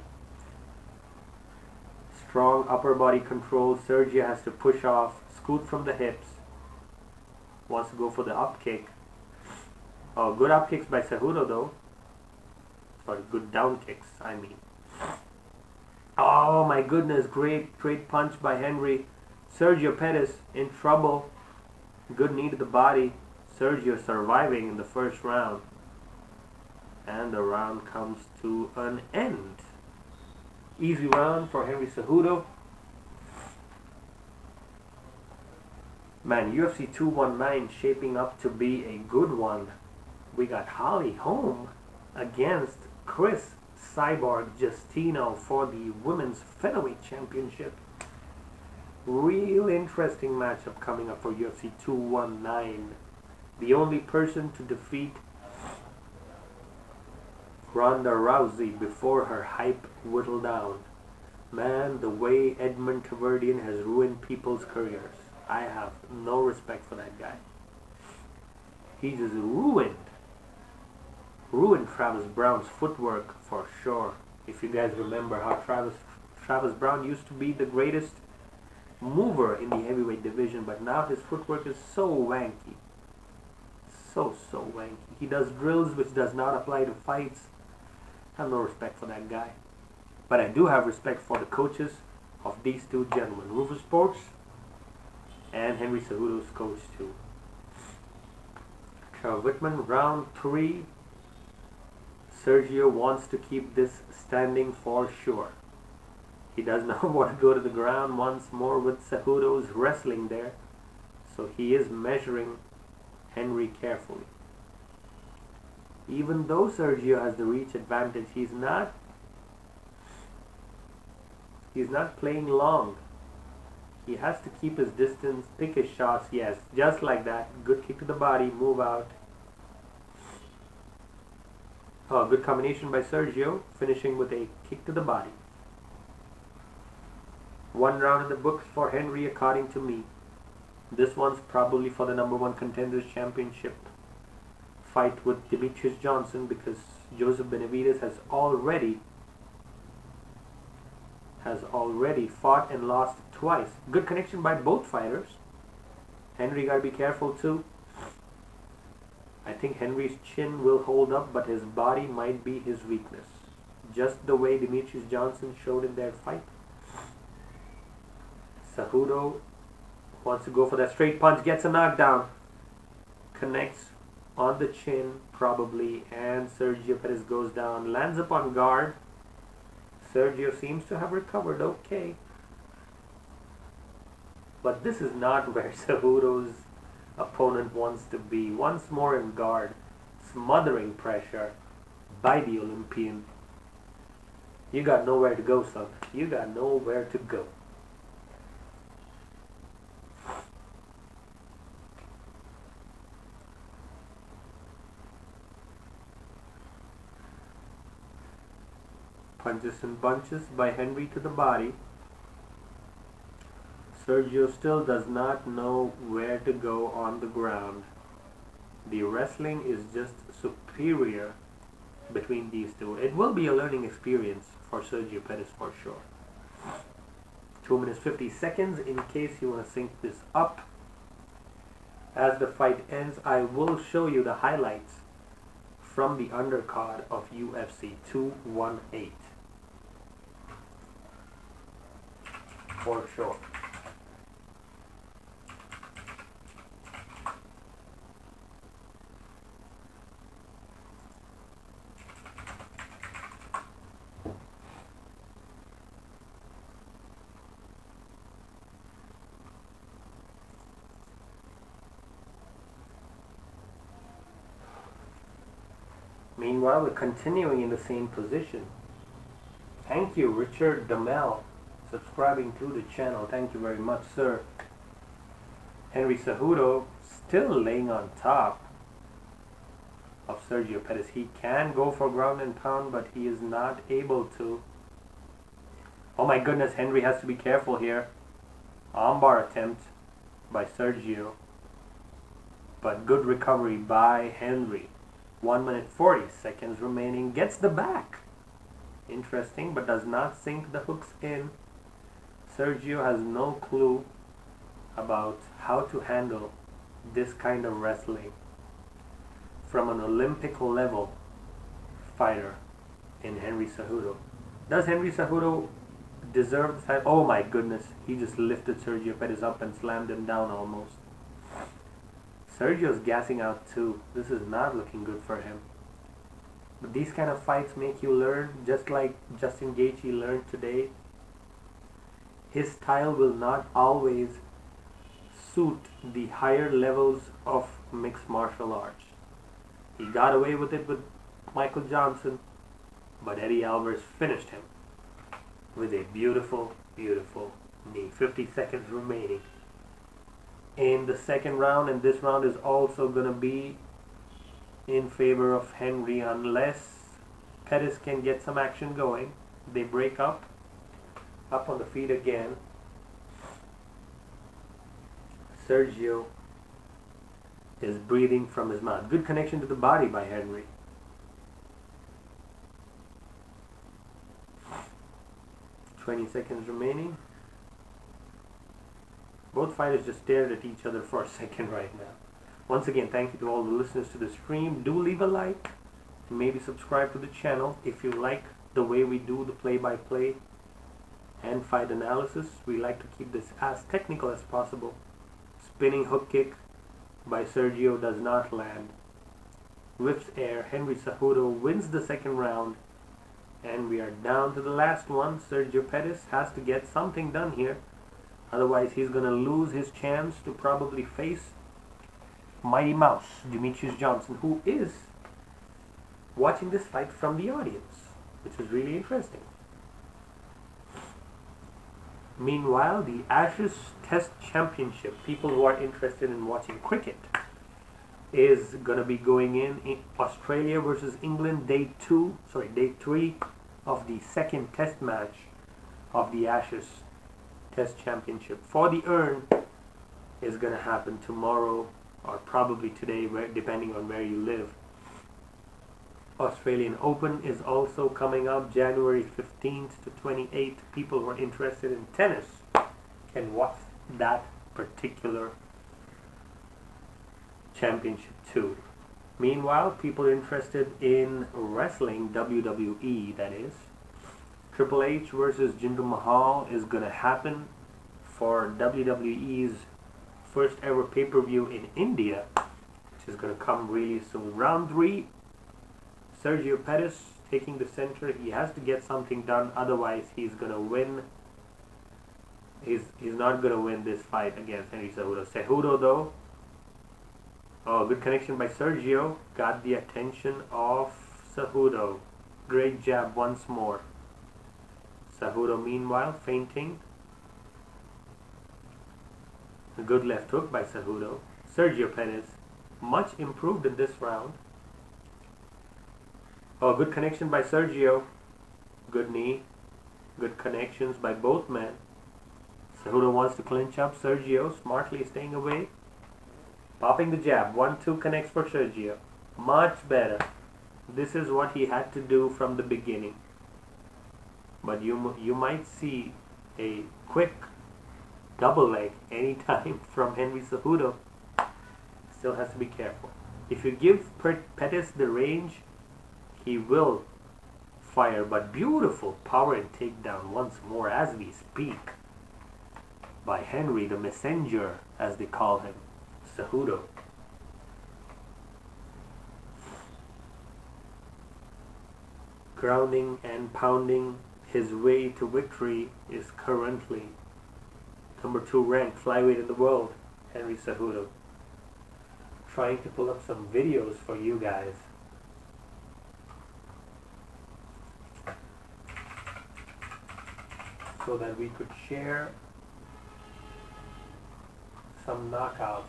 Strong upper body control. Sergio has to push off, scoot from the hips. Wants to go for the up kick. Oh, good up kicks by Cejudo though. Sorry, good down kicks, I mean. Oh my goodness, great punch by Henry. Sergio Pettis in trouble. Good knee to the body. Sergio surviving in the first round. And the round comes to an end. Easy round for Henry Cejudo. Man, UFC 219 shaping up to be a good one. We got Holly Holm against Chris Cyborg Justino for the Women's Featherweight Championship. Real interesting matchup coming up for UFC 219. The only person to defeat Ronda Rousey before her hype whittled down. Man, the way Edmund Taverdian has ruined people's careers. I have no respect for that guy. He just ruined Travis Brown's footwork for sure. If you guys remember how Travis Brown used to be the greatest mover in the heavyweight division, but now his footwork is so wanky. So wanky. He does drills which does not apply to fights. I have no respect for that guy. But I do have respect for the coaches of these two gentlemen. Rufus Sports and Henry Cejudo's coach too. Charles Whitman, round 3. Sergio wants to keep this standing for sure. He does not want to go to the ground once more with Cejudo's wrestling there. So he is measuring Henry carefully. Even though Sergio has the reach advantage, he's not playing long. He has to keep his distance, pick his shots. Yes, just like that. Good kick to the body, move out. Oh, good combination by Sergio, finishing with a kick to the body. 1 round in the books for Henry, according to me. This one's probably for the #1 Contenders Championship fight with Demetrius Johnson, because Joseph Benavidez has already fought and lost twice. Good connection by both fighters. Henry gotta be careful too. I think Henry's chin will hold up, but his body might be his weakness. Just the way Demetrius Johnson showed in their fight. Cejudo wants to go for that straight punch, gets a knockdown. Connects on the chin, probably, and Sergio Pettis goes down. Lands up on guard. Sergio seems to have recovered okay. But this is not where Cejudo's opponent wants to be. Once more in guard, smothering pressure by the Olympian. You got nowhere to go, son. You got nowhere to go. Punches and bunches by Henry to the body. Sergio still does not know where to go on the ground. The wrestling is just superior between these two. It will be a learning experience for Sergio Pettis for sure. 2 minutes 50 seconds in case you want to sync this up. As the fight ends, I will show you the highlights from the undercard of UFC 218. For sure. Meanwhile, we're continuing in the same position. Thank you, Richard Damel, subscribing to the channel. Thank you very much, sir. Henry Cejudo still laying on top of Sergio Pettis. He can go for ground and pound, but he is not able to. Oh my goodness, Henry has to be careful here. Armbar attempt by Sergio, but good recovery by Henry. 1 minute 40 seconds remaining. Gets the back. Interesting, but does not sink the hooks in. Sergio has no clue about how to handle this kind of wrestling from an Olympic level fighter in Henry Cejudo. Does Henry Cejudo deserve the title? Oh my goodness, he just lifted Sergio Pettis up and slammed him down almost. Sergio's gassing out too. This is not looking good for him. But these kind of fights make you learn, just like Justin Gaethje learned today. His style will not always suit the higher levels of mixed martial arts. He got away with it with Michael Johnson, but Eddie Alvarez finished him with a beautiful, beautiful knee. 50 seconds remaining in the second round, and this round is also going to be in favor of Henry unless Pettis can get some action going. They break up on the feet again. Sergio is breathing from his mouth. Good connection to the body by Henry. "20 seconds remaining. Both fighters just stared at each other for a second right now. Once again, thank you to all the listeners to the stream. Do leave a like. Maybe subscribe to the channel if you like the way we do the play-by-play and fight analysis. We like to keep this as technical as possible. Spinning hook kick by Sergio does not land. Whips air. Henry Cejudo wins the second round. And we are down to the last one. Sergio Pettis has to get something done here. Otherwise, he's going to lose his chance to probably face Mighty Mouse, Demetrius Johnson, who is watching this fight from the audience, which is really interesting. Meanwhile, the Ashes Test Championship, people who are interested in watching cricket, is going to be going in Australia versus England, day 3 of the second test match of the Ashes Test Championship. For the urn is going to happen tomorrow or probably today, depending on where you live. Australian Open is also coming up January 15th to 28th. People who are interested in tennis can watch that particular championship too. Meanwhile, people interested in wrestling, WWE that is, Triple H versus Jinder Mahal is going to happen for WWE's first ever pay-per-view in India, which is going to come really soon. Round 3, Sergio Pettis taking the center. He has to get something done, otherwise he's going to win He's not gonna win this fight against Henry Cejudo. Cejudo though, oh, good connection by Sergio, got the attention of Cejudo. Great jab once more. Cejudo meanwhile feinting. A good left hook by Cejudo. Sergio Pettis much improved in this round. Oh, good connection by Sergio. Good knee. Good connections by both men. Cejudo wants to clinch up. Sergio smartly staying away. Popping the jab. 1-2 connects for Sergio. Much better. This is what he had to do from the beginning. But you might see a quick double leg anytime from Henry Cejudo. Still has to be careful. If you give Pettis the range, he will fire. But beautiful power and takedown once more as we speak by Henry the Messenger, as they call him, Cejudo. Grounding and pounding his way to victory is currently number 2 ranked flyweight in the world, Henry Cejudo. Trying to pull up some videos for you guys. So that we could share some knockouts.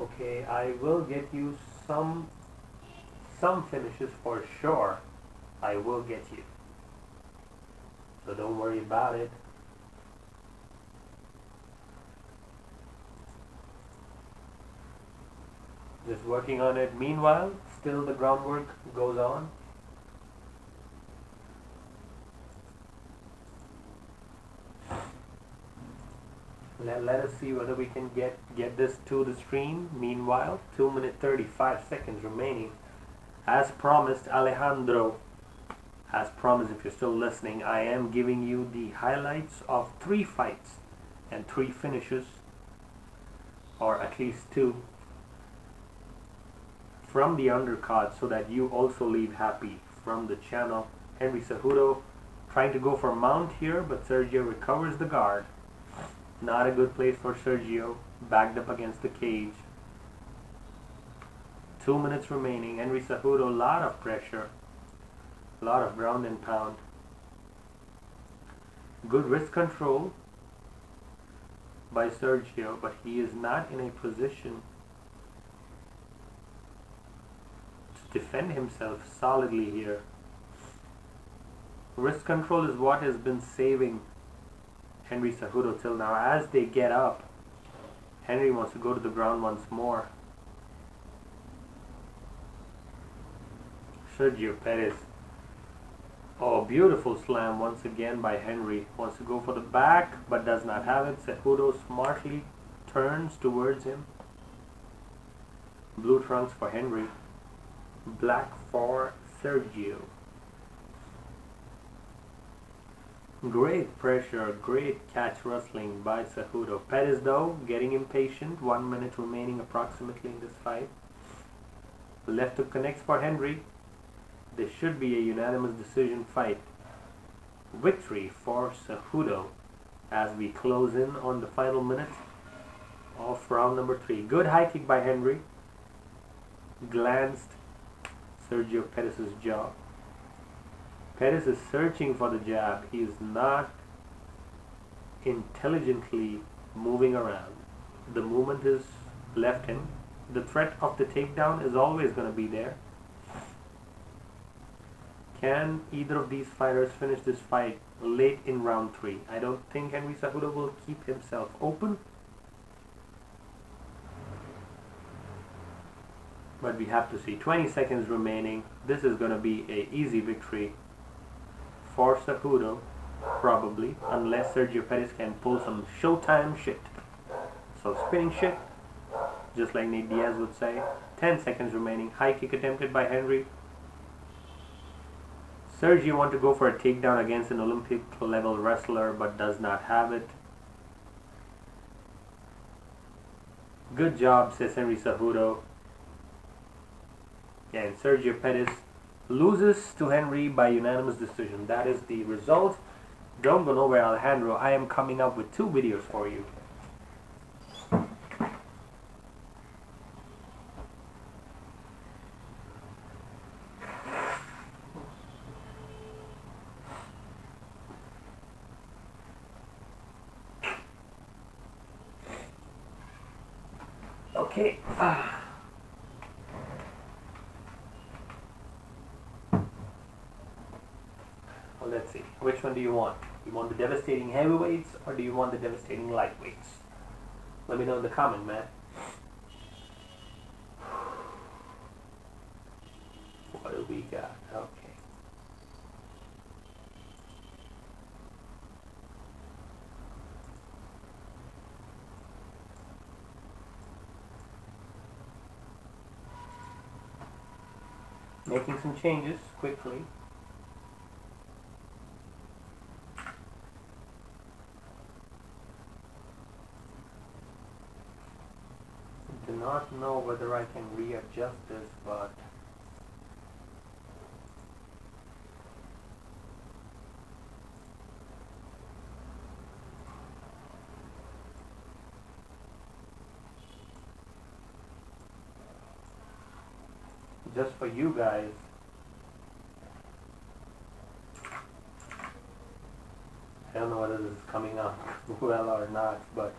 Okay, I will get you some finishes for sure. I will get you. So don't worry about it. Just working on it. Meanwhile, still the groundwork goes on. Let us see whether we can get this to the stream. Meanwhile, 2 minutes 35 seconds remaining. As promised, Alejandro, as promised, if you're still listening, I am giving you the highlights of 3 fights and 3 finishes, or at least 2, from the undercard, so that you also leave happy from the channel. Henry Cejudo trying to go for mount here, but Sergio recovers the guard. Not a good place for Sergio, backed up against the cage. 2 minutes remaining. Henry Cejudo, a lot of pressure, a lot of ground and pound. Good wrist control by Sergio, but he is not in a position to defend himself solidly here. Wrist control is what has been saving Henry Cejudo till now. As they get up, Henry wants to go to the ground once more. Sergio Pettis. Oh, beautiful slam once again by Henry. Wants to go for the back, but does not have it. Cejudo smartly turns towards him. Blue trunks for Henry. Black for Sergio. Great pressure, great catch wrestling by Cejudo. Pettis though, getting impatient. 1 minute remaining approximately in this fight. Left hook connects for Henry. This should be a unanimous decision fight. Victory for Cejudo as we close in on the final minute of round number 3. Good high kick by Henry. Glanced Sergio Pettis' jaw. Pettis is searching for the jab. He is not intelligently moving around. The movement is left him. The threat of the takedown is always going to be there. Can either of these fighters finish this fight late in round 3? I don't think Henry Cejudo will keep himself open. But we have to see. 20 seconds remaining. This is going to be an easy victory for Cejudo, probably, unless Sergio Pettis can pull some showtime shit. So spinning shit, just like Nate Diaz would say. 10 seconds remaining. High kick attempted by Henry. Sergio wants to go for a takedown against an Olympic level wrestler, but does not have it. Good job, says Henry Cejudo. And Sergio Pettis loses to Henry by unanimous decision. That is the result. Don't go nowhere, Alejandro. I am coming up with 2 videos for you. Okay. Well, let's see. Which one do you want? You want the devastating heavyweights or do you want the devastating lightweights? Let me know in the comment, man. What do we got? Okay. Making some changes quickly. Do not know whether I can readjust this, but just for you guys. I don't know whether this is coming up well or not, but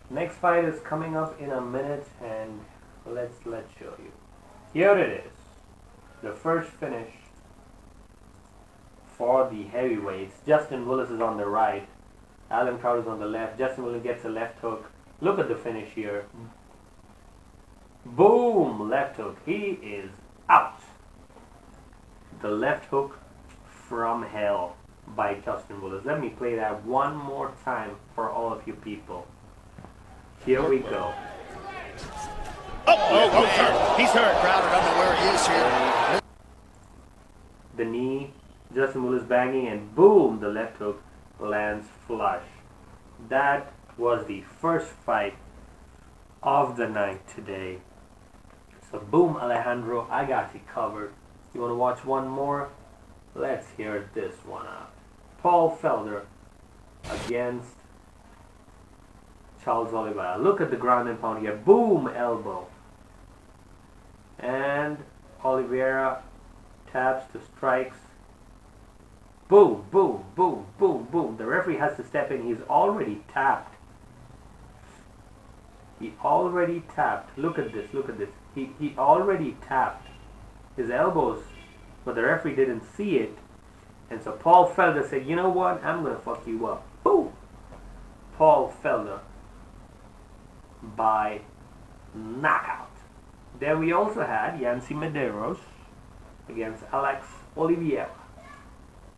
next fight is coming up in a minute, and let's show you. Here it is. The first finish for the heavyweights. Justin Willis is on the right. Alan Crowder is on the left. Justin Willis gets a left hook. Look at the finish here. Boom! Left hook. He is out. The left hook from hell by Justin Willis. Let me play that one more time for all of you people. Here we go. Oh, hurt. He's hurt. Crowder don't know where he is here. The knee, Justin Willis banging, and boom, the left hook lands flush. That was the first fight of the night today. So boom, Alejandro, I got you covered. You want to watch one more? Let's hear this one out. Paul Felder against Charles Oliveira. Look at the ground and pound here. Boom, elbow. And Oliveira taps to strikes. Boom, boom, boom, boom, boom. The referee has to step in. He's already tapped. He already tapped. Look at this, look at this. He already tapped his elbows, but the referee didn't see it. And so Paul Felder said, you know what? I'm going to fuck you up. Boom. Paul Felder by knockout. Then we also had Yancy Medeiros against Alex Oliveira.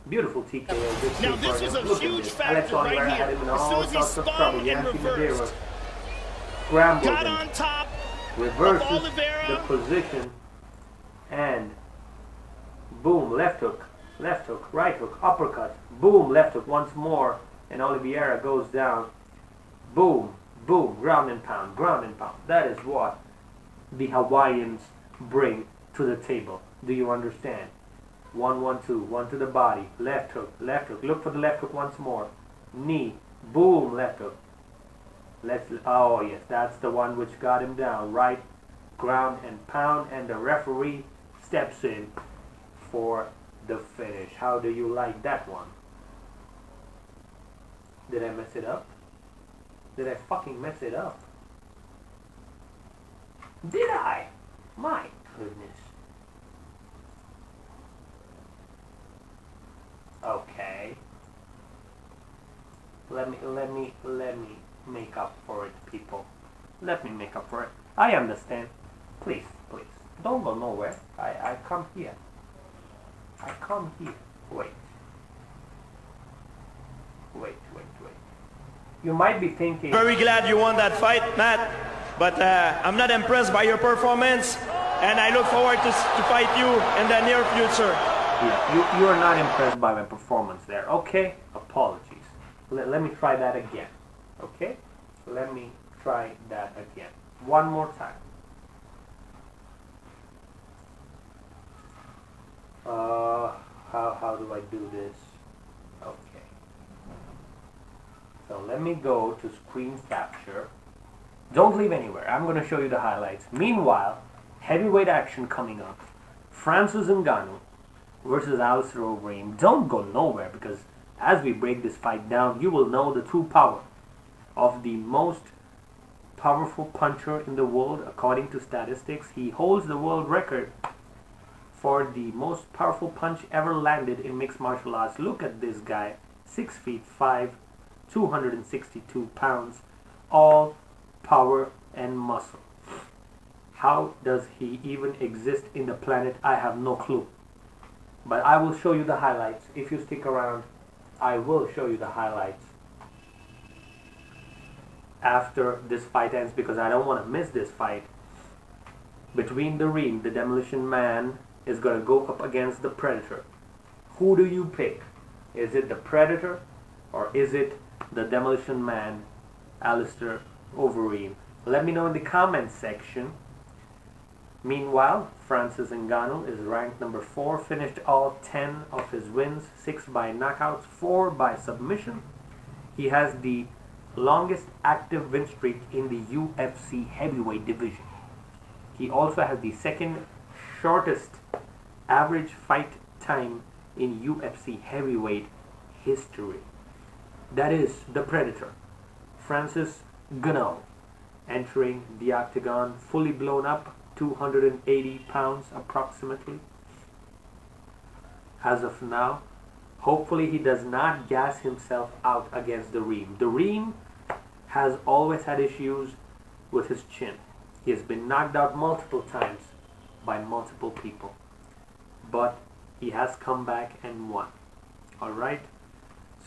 Beautiful TKO. Now this was a huge factor right here. As soon as he spun and reversed, got on top, reverses the position, and boom, left hook, right hook, uppercut, boom, left hook once more, and Oliveira goes down. Boom, boom, ground and pound, ground and pound. That is what the Hawaiians bring to the table. Do you understand? 1, 1, 2, 1 to the body, left hook, look for the left hook once more, knee, boom, left hook. Oh yes, that's the one which got him down, right, ground and pound, and the referee steps in for the finish. How do you like that one? Did I mess it up? Did I fucking mess it up? Did I? My goodness. Okay. Let me make up for it, people. Let me make up for it. I understand. Please, please. Don't go nowhere. I come here. I come here. Wait. You might be thinking... Very glad you won that fight, Matt. But I'm not impressed by your performance. And I look forward to fight you in the near future. Yeah, you are not impressed by my performance there. Okay? Apologies. Let me try that again. Okay? Let me try that again. One more time. How do I do this? Okay. So let me go to screen capture. Don't leave anywhere. I'm going to show you the highlights. Meanwhile, heavyweight action coming up. Francis Ngannou versus Alistair Overeem. Don't go nowhere, because as we break this fight down, you will know the true power of the most powerful puncher in the world. According to statistics, he holds the world record for the most powerful punch ever landed in mixed martial arts. Look at this guy, 6'5", 262 pounds, all power and muscle. How does he even exist in the planet? I have no clue. But I will show you the highlights. If you stick around, I will show you the highlights after this fight ends, because I don't want to miss this fight between the Reem. The Demolition Man is going to go up against the Predator. Who do you pick? Is it the Predator or is it the Demolition Man, Alistair Overeem? Let me know in the comments section. Meanwhile, Francis Ngannou is ranked number 4, finished all 10 of his wins, 6 by knockouts, 4 by submission. He has the longest active win streak in the UFC heavyweight division. He also has the second shortest average fight time in UFC heavyweight history. That is the Predator, Francis Ngannou, entering the octagon, fully blown up, 280 pounds approximately as of now. Hopefully he does not gas himself out against the Reem. The Reem has always had issues with his chin. He has been knocked out multiple times by multiple people, but he has come back and won. Alright,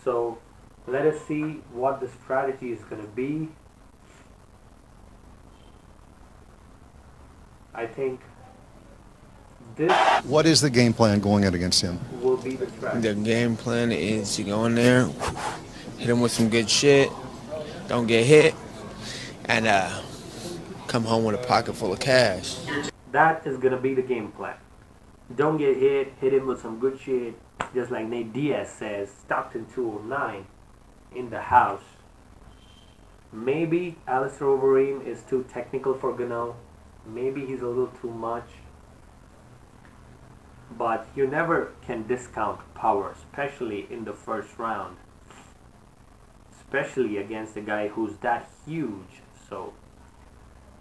so let us see what the strategy is going to be. I think this... What is the game plan going in against him? Will be the strategy. The game plan is to go in there, hit him with some good shit, don't get hit, and come home with a pocket full of cash. That is going to be the game plan. Don't get hit, hit him with some good shit, just like Nate Diaz says, Stockton 209 in the house. Maybe Alistair Overeem is too technical for Ngannou. Maybe he's a little too much. But you never can discount power, especially in the first round. Especially against a guy who's that huge. So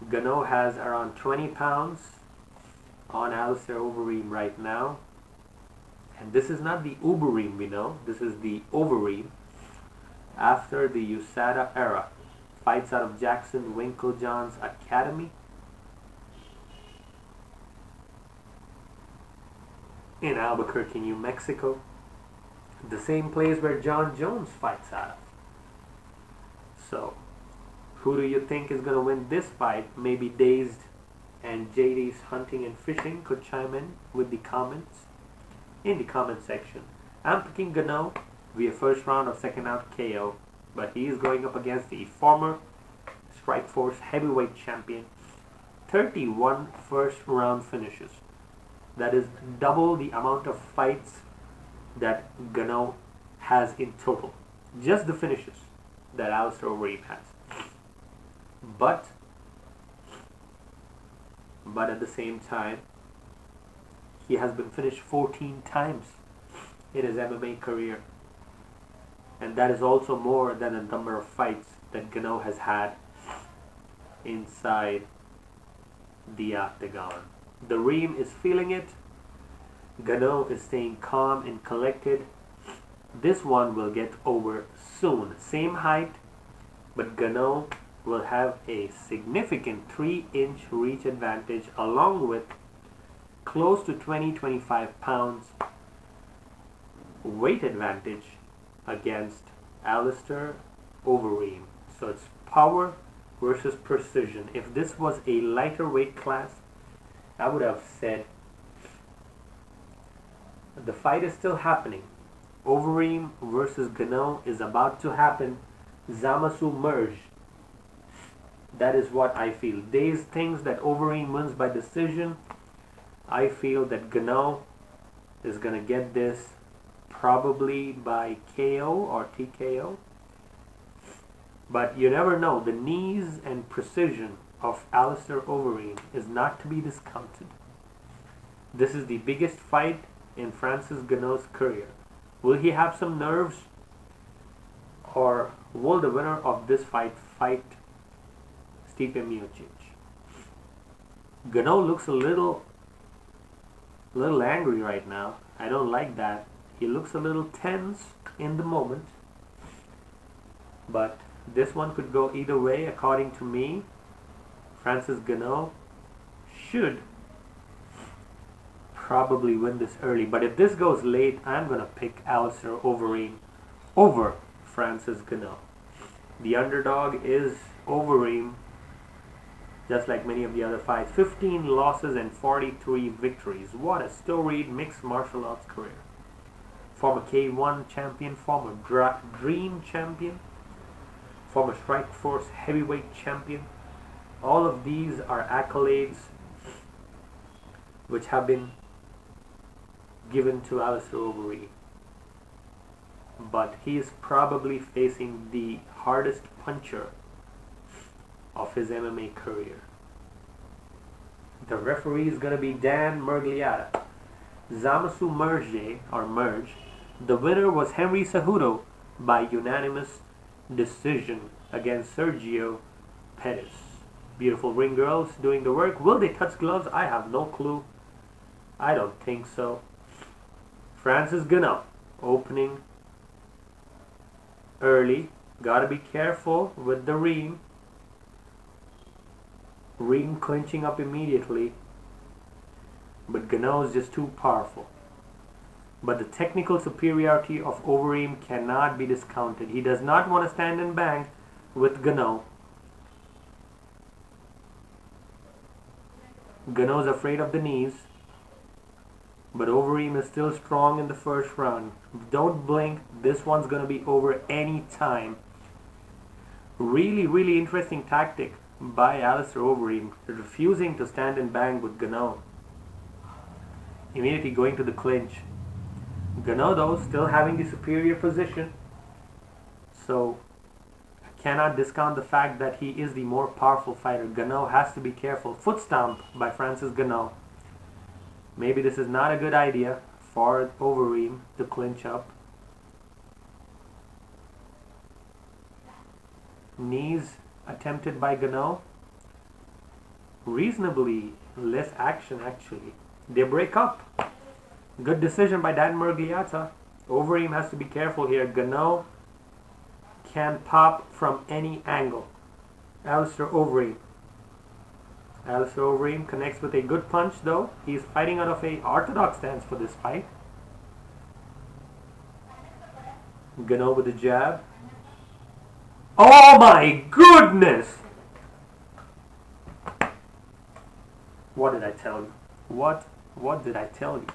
Ngannou has around 20 pounds on Alistair Overeem right now. And this is not the Ubereem we know. This is the Overeem. After the USADA era. Fights out of Jackson Winklejohn's Academy in Albuquerque, New Mexico. The same place where John Jones fights out of. So, who do you think is going to win this fight? Maybe Dazed and JD's Hunting and Fishing could chime in with the comments in the comment section. I'm picking Ngannou via first round or second round KO, but he is going up against the former Strikeforce heavyweight champion. 31 first round finishes. That is double the amount of fights that Ngannou has in total. Just the finishes that Alistair Overeem has. But at the same time, he has been finished 14 times in his MMA career. And that is also more than the number of fights that Ngannou has had inside the octagon. The Reem is feeling it. Ngannou is staying calm and collected. This one will get over soon. Same height, but Ngannou will have a significant 3-inch reach advantage, along with close to 20-25 pounds weight advantage against Alistair Overeem. So it's power versus precision. If this was a lighter weight class, I would have said the fight is still happening. Overeem versus Ngannou is about to happen. Zamasu merge. That is what I feel. These things that Overeem wins by decision, I feel that Ngannou is going to get this probably by KO or TKO. But you never know. The knees and precision of Alistair Overeem is not to be discounted. This is the biggest fight in Francis Ngannou's career. Will he have some nerves? Or will the winner of this fight fight Stipe Miocic? Ngannou looks a little angry right now. I don't like that. He looks a little tense in the moment. But this one could go either way. According to me, Francis Ngannou should probably win this early. But if this goes late, I'm going to pick Alistair Overeem over Francis Ngannou. The underdog is Overeem, just like many of the other fights. 15 losses and 43 victories. What a storied mixed martial arts career. Former K1 champion, former Dream champion, former Strikeforce heavyweight champion. All of these are accolades which have been given to Alistair Overeem. But he is probably facing the hardest puncher of his MMA career. The referee is going to be Dan Mergliata. Zamasu Merge. The winner was Henry Cejudo by unanimous decision against Sergio Pettis. Beautiful ring girls doing the work. Will they touch gloves? I have no clue. I don't think so. Francis Ngannou opening early. Gotta be careful with the ream. Ream clinching up immediately. But Ngannou is just too powerful. But the technical superiority of Overeem cannot be discounted. He does not want to stand and bang with Ngannou. Ngannou is afraid of the knees. But Overeem is still strong in the first round. Don't blink. This one's going to be over any time. Really interesting tactic by Alistair Overeem, refusing to stand and bang with Ngannou. Immediately going to the clinch. Ngannou though still having the superior position. So I cannot discount the fact that he is the more powerful fighter. Ngannou has to be careful. Foot stomp by Francis Ngannou. Maybe this is not a good idea for Overeem to clinch up. Knees attempted by Ngannou. Reasonably less action actually. They break up. Good decision by Dan Mergliata. Overeem has to be careful here. Ngannou can pop from any angle. Alistair Overeem. Alistair Overeem connects with a good punch though. He's fighting out of a orthodox stance for this fight. Ngannou with a jab. Oh my goodness! What did I tell you? What did I tell you?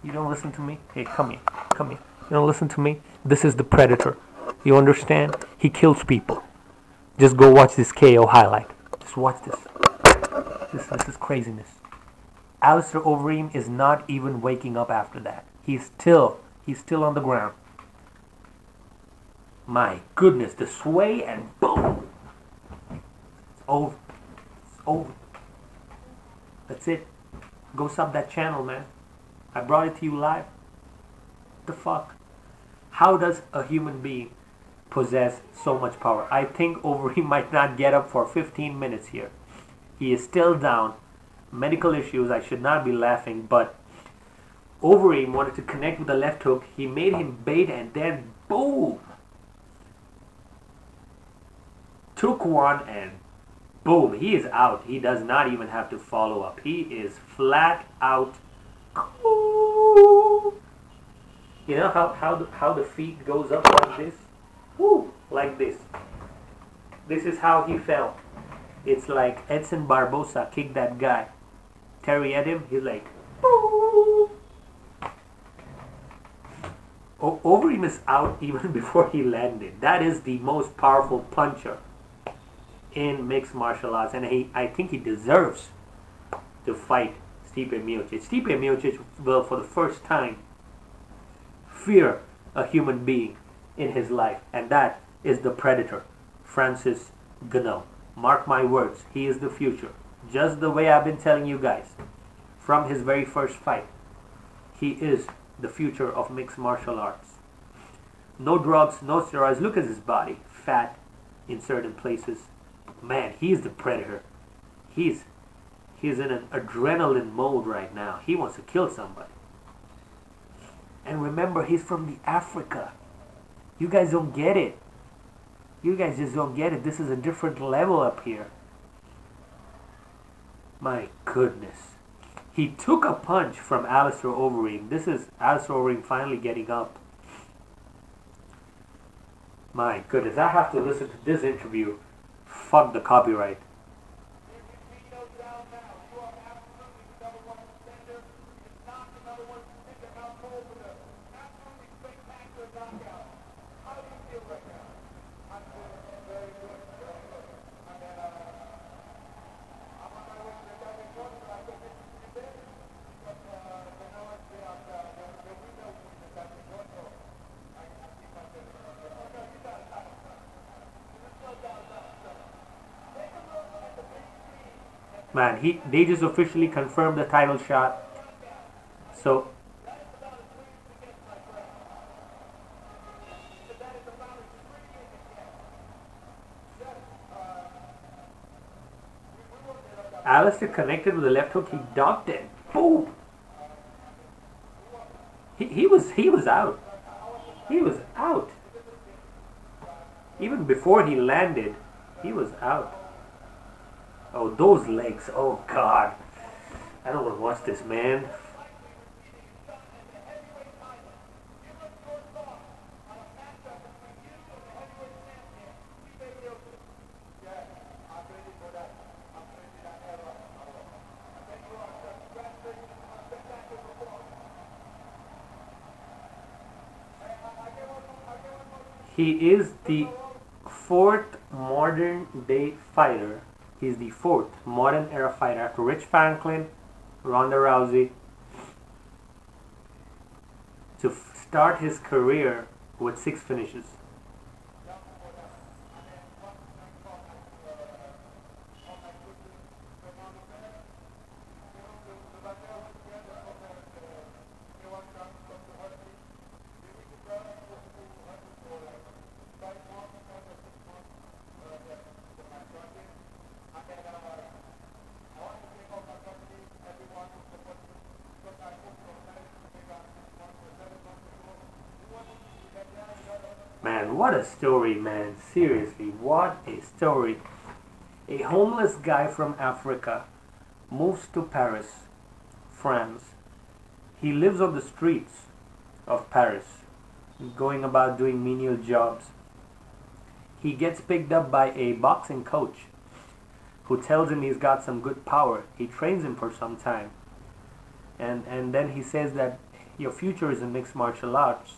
You don't listen to me? Hey, come here. You don't listen to me? This is the Predator. You understand? He kills people. Just go watch this KO highlight. Just watch this. This is craziness. Alistair Overeem is not even waking up after that. He's still on the ground. My goodness, the sway and boom. It's over. It's over. That's it. Go sub that channel, man. I brought it to you live. What the fuck? How does a human being possess so much power? I think Overeem might not get up for 15 minutes here. He is still down. Medical issues, I should not be laughing, but Overeem wanted to connect with the left hook. He made him bait and then boom. Took one and boom. He is out. He does not even have to follow up. He is flat out cool. You know how the feet goes up like this? Woo, like this. This is how he fell. It's like Edson Barbosa kicked that guy. Terry at him, he's like, boo. Overeem is out even before he landed. That is the most powerful puncher in mixed martial arts, and I think he deserves to fight Stipe Miocic. Stipe Miocic will, for the first time, fear a human being in his life, and that is the Predator, Francis Ngannou. Mark my words, he is the future. Just the way I've been telling you guys, from his very first fight, he is the future of mixed martial arts. No drugs, no steroids. Look at his body, fat in certain places. Man, he is the Predator. He's in an adrenaline mode right now. He wants to kill somebody. And remember, he's from the Africa. You guys don't get it. You guys just don't get it. This is a different level up here. My goodness. He took a punch from Alistair Overeem. This is Alistair Overeem finally getting up. My goodness, I have to listen to this interview. Fuck the copyright. Man, they just officially confirmed the title shot. So Alistair connected with the left hook. He ducked it. Boom. He was out. He was out. Even before he landed, he was out. Oh, those legs. Oh, God. I don't want to watch this, man. He is the fourth modern day fighter. He's the fourth modern era fighter after Rich Franklin, Ronda Rousey, to start his career with 6 finishes. Man, what a story, man. Seriously, what a story. A homeless guy from Africa moves to Paris, France. He lives on the streets of Paris, going about doing menial jobs. He gets picked up by a boxing coach who tells him he's got some good power. He trains him for some time. And then he says that your future is in mixed martial arts.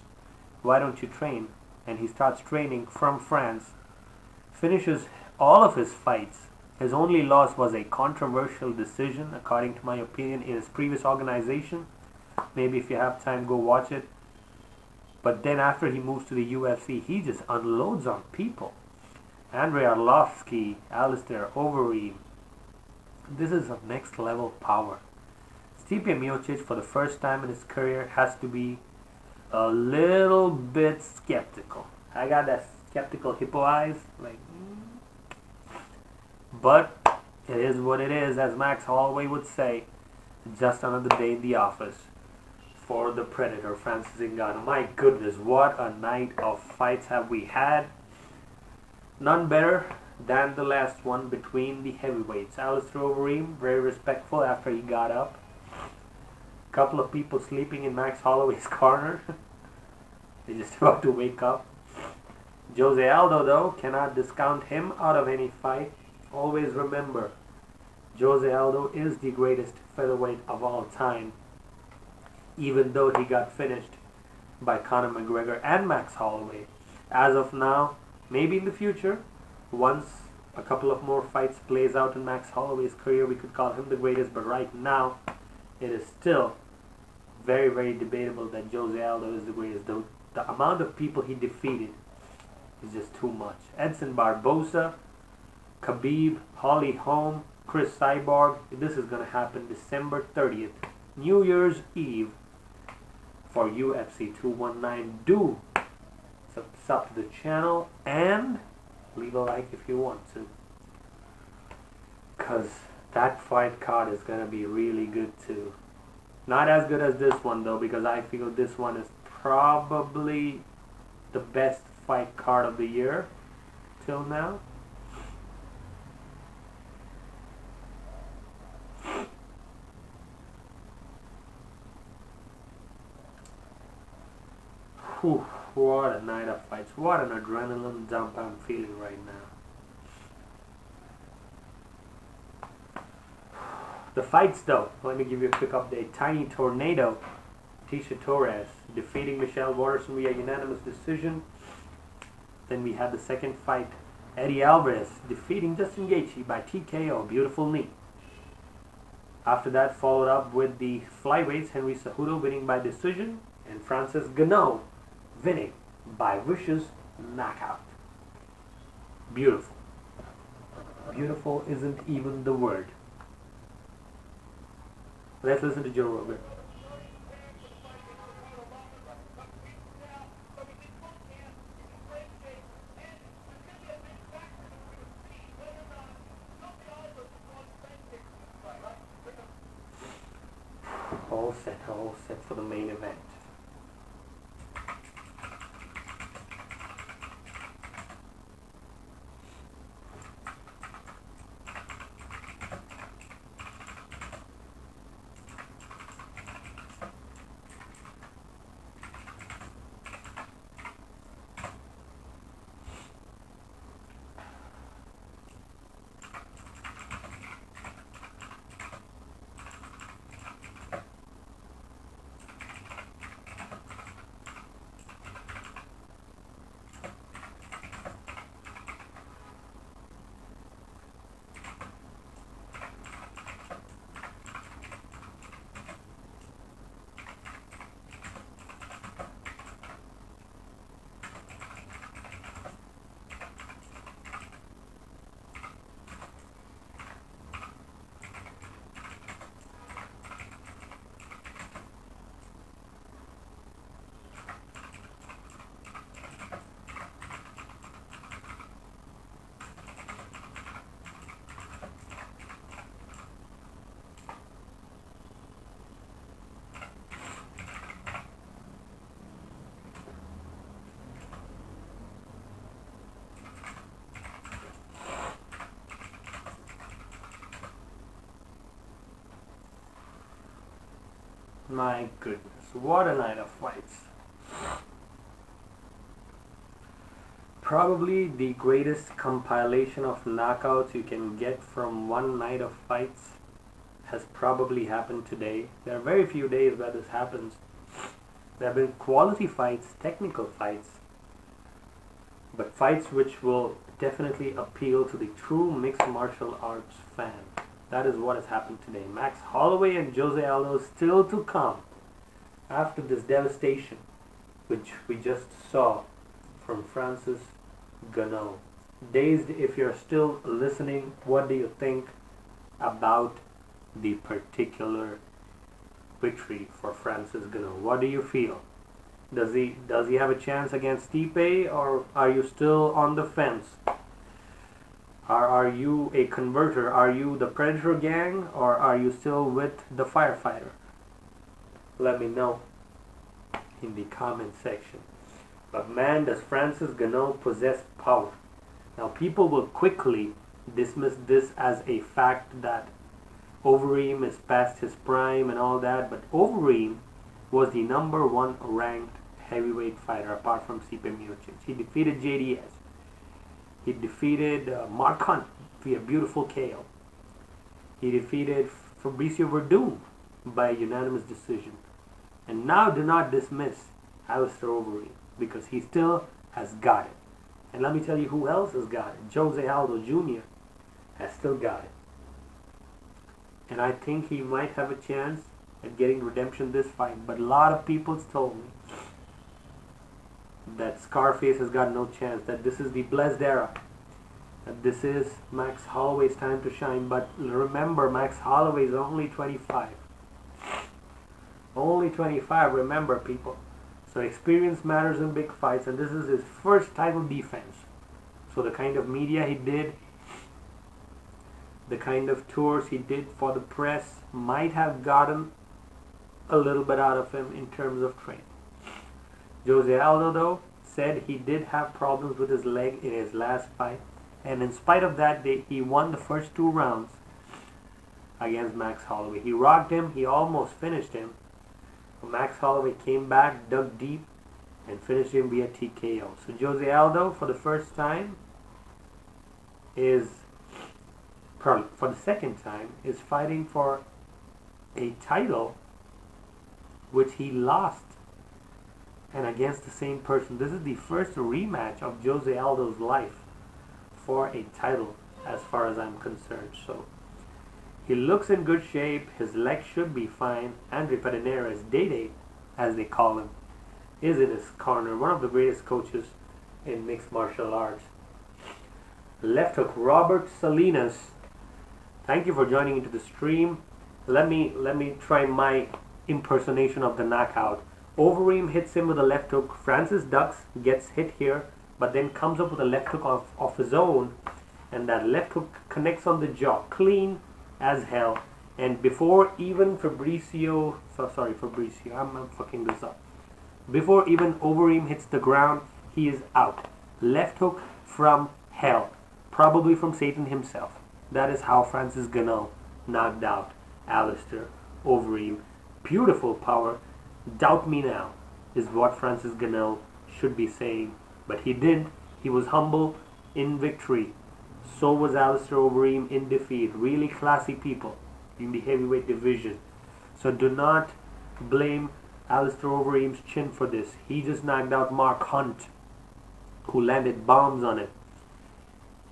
Why don't you train? And he starts training from France. Finishes all of his fights. His only loss was a controversial decision, according to my opinion, in his previous organization. Maybe if you have time, go watch it. But then after he moves to the UFC, he just unloads on people. Andrei Arlovsky, Alistair Overeem. This is a next level power. Stipe Miocic, for the first time in his career, has to be a little bit skeptical. I got that skeptical hippo eyes, like, but it is what it is, as Max Holloway would say. Just another day in the office for the Predator, Francis Ngannou. My goodness, what a night of fights have we had. None better than the last one between the heavyweights. Alistair Overeem, very respectful after he got up. Couple of people sleeping in Max Holloway's corner. They're just about to wake up. Jose Aldo, though, cannot discount him out of any fight. Always remember, Jose Aldo is the greatest featherweight of all time, even though he got finished by Conor McGregor and Max Holloway. As of now, maybe in the future, once a couple of more fights plays out in Max Holloway's career, we could call him the greatest, but right now, it is still very, very debatable that Jose Aldo is the greatest. The amount of people he defeated is just too much. Edson Barboza, Khabib, Holly Holm, Chris Cyborg. This is going to happen December 30th, New Year's Eve, for UFC 219. Do sub to the channel and leave a like if you want to, because that fight card is going to be really good too. Not as good as this one though, because I feel this one is probably the best fight card of the year till now. Whew, what a night of fights. What an adrenaline dump I'm feeling right now. The fights though, let me give you a quick update. Tiny Tornado, Tecia Torres defeating Michelle Waterson via unanimous decision. Then we had the second fight, Eddie Alvarez defeating Justin Gaethje by TKO, beautiful knee. After that, followed up with the flyweights, Henry Cejudo winning by decision, and Francis Ngannou winning by vicious knockout. Beautiful. Beautiful isn't even the word. Let's listen to Joe Rogan. All set for the main event. My goodness, what a night of fights. Probably the greatest compilation of knockouts you can get from one night of fights has probably happened today. There are very few days where this happens. There have been quality fights, technical fights, but fights which will definitely appeal to the true mixed martial arts fan. That is what has happened today. Max Holloway and Jose Aldo still to come after this devastation, which we just saw from Francis Ngannou. Dazed, if you're still listening, what do you think about the particular victory for Francis Ngannou? What do you feel? Does he have a chance against Stipe, or are you still on the fence? Are you a converter? Are you the Predator gang, or are you still with the firefighter? Let me know in the comment section. But man, does Francis Ngannou possess power. Now people will quickly dismiss this as a fact that Overeem is past his prime and all that, but Overeem was the #1 ranked heavyweight fighter apart from Stipe Miocic. He defeated JDS. He defeated Mark Hunt via beautiful KO. He defeated Fabricio Verdum by unanimous decision. And now do not dismiss Alistair Overeem, because he still has got it. And let me tell you who else has got it. Jose Aldo Jr. has still got it. And I think he might have a chance at getting redemption this fight, but a lot of people told me that Scarface has got no chance, that this is the blessed era, that this is Max Holloway's time to shine. But remember, Max Holloway is only 25. Only 25, remember, people. So experience matters in big fights, and this is his first title defense. So the kind of media he did, the kind of tours he did for the press might have gotten a little bit out of him in terms of training. Jose Aldo, though, said he did have problems with his leg in his last fight, and in spite of that, he won the first 2 rounds against Max Holloway. He rocked him, he almost finished him. Max Holloway came back, dug deep, and finished him via TKO. So Jose Aldo, for the first time, for the second time, is fighting for a title which he lost, and against the same person. This is the first rematch of Jose Aldo's life for a title, as far as I'm concerned. So he looks in good shape. His legs should be fine. Andre Pedernera's Dede, as they call him, is in his corner. One of the greatest coaches in mixed martial arts. Left hook, Robert Salinas. Thank you for joining into the stream. Let me try my impersonation of the knockout. Overeem hits him with a left hook. Francis ducks, gets hit here, but then comes up with a left hook of his own, and that left hook connects on the jaw, clean as hell. And before even Fabricio, I'm fucking this up. Before even Overeem hits the ground, he is out. Left hook from hell, probably from Satan himself. That is how Francis Ngannou knocked out Alistair Overeem. Beautiful power. Doubt me now is what Francis Ngannou should be saying, but he didn't. He was humble in victory. So was Alistair Overeem in defeat. Really classy people in the heavyweight division. So do not blame Alistair Overeem's chin for this. He just knocked out Mark Hunt, who landed bombs on him.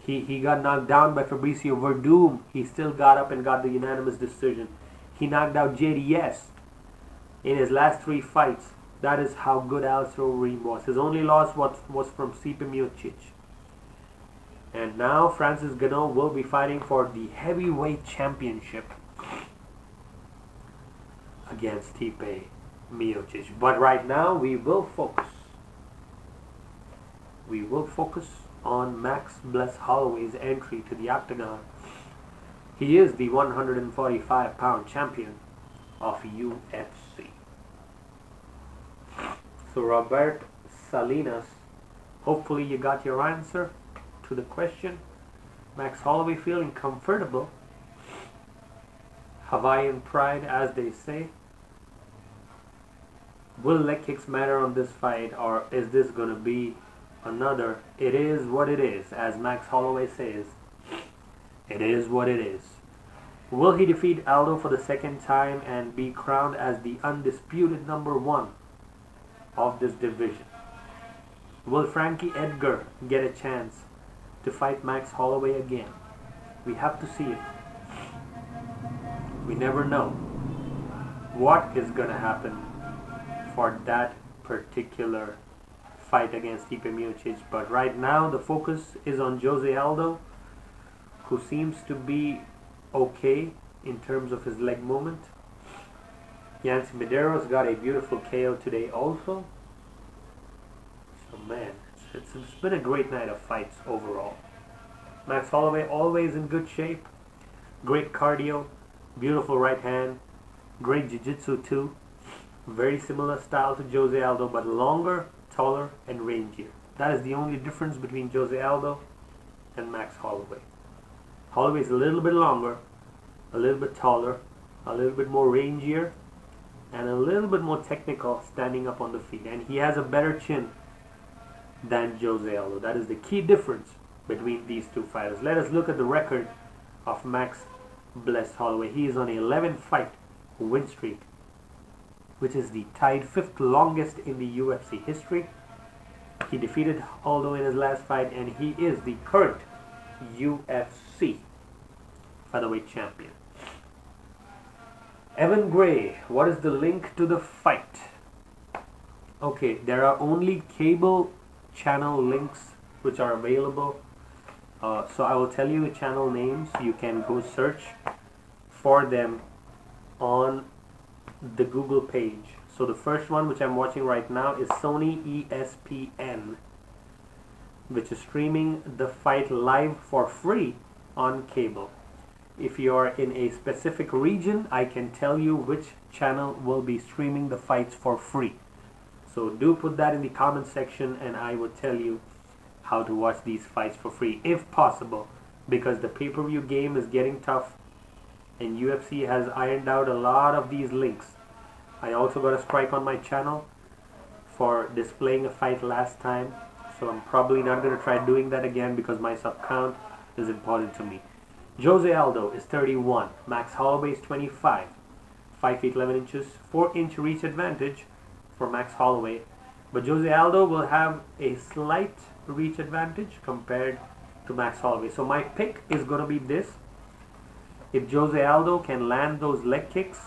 He got knocked down by Fabricio Verdum. He still got up and got the unanimous decision. He knocked out JDS in his last 3 fights. That is how good Alistair Overeem was. His only loss was from Stipe Miocic. And now Francis Ngannou will be fighting for the heavyweight championship against Stipe Miocic. But right now we will focus on Max Bless Holloway's entry to the octagon. He is the 145-pound champion of UFC. So Robert Salinas, hopefully you got your answer to the question. Max Holloway feeling comfortable. Hawaiian pride, as they say. Will leg kicks matter on this fight, or is this going to be another it is what it is, as Max Holloway says? It is what it is. Will he defeat Aldo for the second time and be crowned as the undisputed #1 of this division? Will Frankie Edgar get a chance to fight Max Holloway again? We have to see it. We never know what is going to happen for that particular fight against Stipe Miocic. But right now the focus is on Jose Aldo, who seems to be okay in terms of his leg movement. Yancy Medeiros got a beautiful KO today also. So man, it's been a great night of fights overall. Max Holloway always in good shape, great cardio, beautiful right hand, great jiu-jitsu too. Very similar style to Jose Aldo, but longer, taller, and rangier. That is the only difference between Jose Aldo and Max Holloway. Holloway is a little bit longer, a little bit taller, a little bit more rangier, and a little bit more technical standing up on the feet. And he has a better chin than Jose Aldo. That is the key difference between these two fighters. Let us look at the record of Max Bless Holloway. He is on an 11-fight win streak, which is the tied 5th longest in the UFC history. He defeated Aldo in his last fight, and he is the current UFC featherweight champion. Evan Gray, what is the link to the fight? Okay, there are only cable channel links which are available. So I will tell you the channel names. You can go search for them on the Google page. So the first one which I'm watching right now is Sony ESPN, which is streaming the fight live for free on cable. If you are in a specific region, I can tell you which channel will be streaming the fights for free. So do put that in the comment section and I will tell you how to watch these fights for free if possible, because the pay-per-view game is getting tough and UFC has ironed out a lot of these links. I also got a strike on my channel for displaying a fight last time, so I'm probably not going to try doing that again because my sub count is important to me. Jose Aldo is 31, Max Holloway is 25, 5 feet 11 inches, 4-inch reach advantage for Max Holloway, but Jose Aldo will have a slight reach advantage compared to Max Holloway. So my pick is going to be this. If Jose Aldo can land those leg kicks,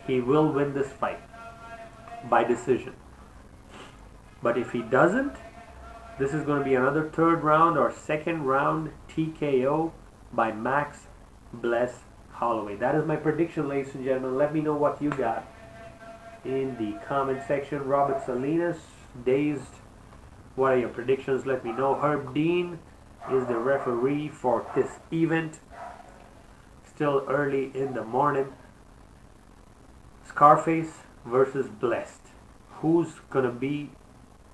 he will win this fight by decision. But if he doesn't, this is going to be another third round or second round TKO by Max Bless Holloway. That is my prediction, ladies and gentlemen. Let me know what you got in the comment section. Robert Salinas, Dazed, what are your predictions? Let me know. Herb Dean is the referee for this event. Still early in the morning. Scarface versus Blessed. Who's gonna be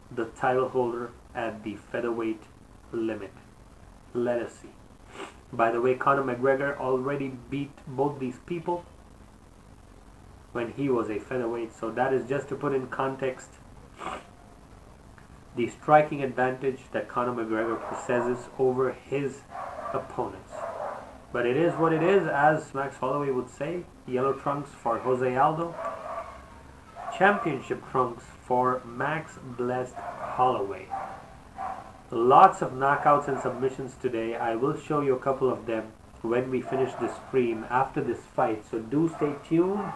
the title holder at the featherweight limit? Let us see. By the way, Conor McGregor already beat both these people when he was a featherweight, so that is just to put in context the striking advantage that Conor McGregor possesses over his opponents. But it is what it is, as Max Holloway would say. Yellow trunks for Jose Aldo, championship trunks for Max Blessed Holloway. Lots of knockouts and submissions today. I will show you a couple of them when we finish this stream after this fight, so do stay tuned.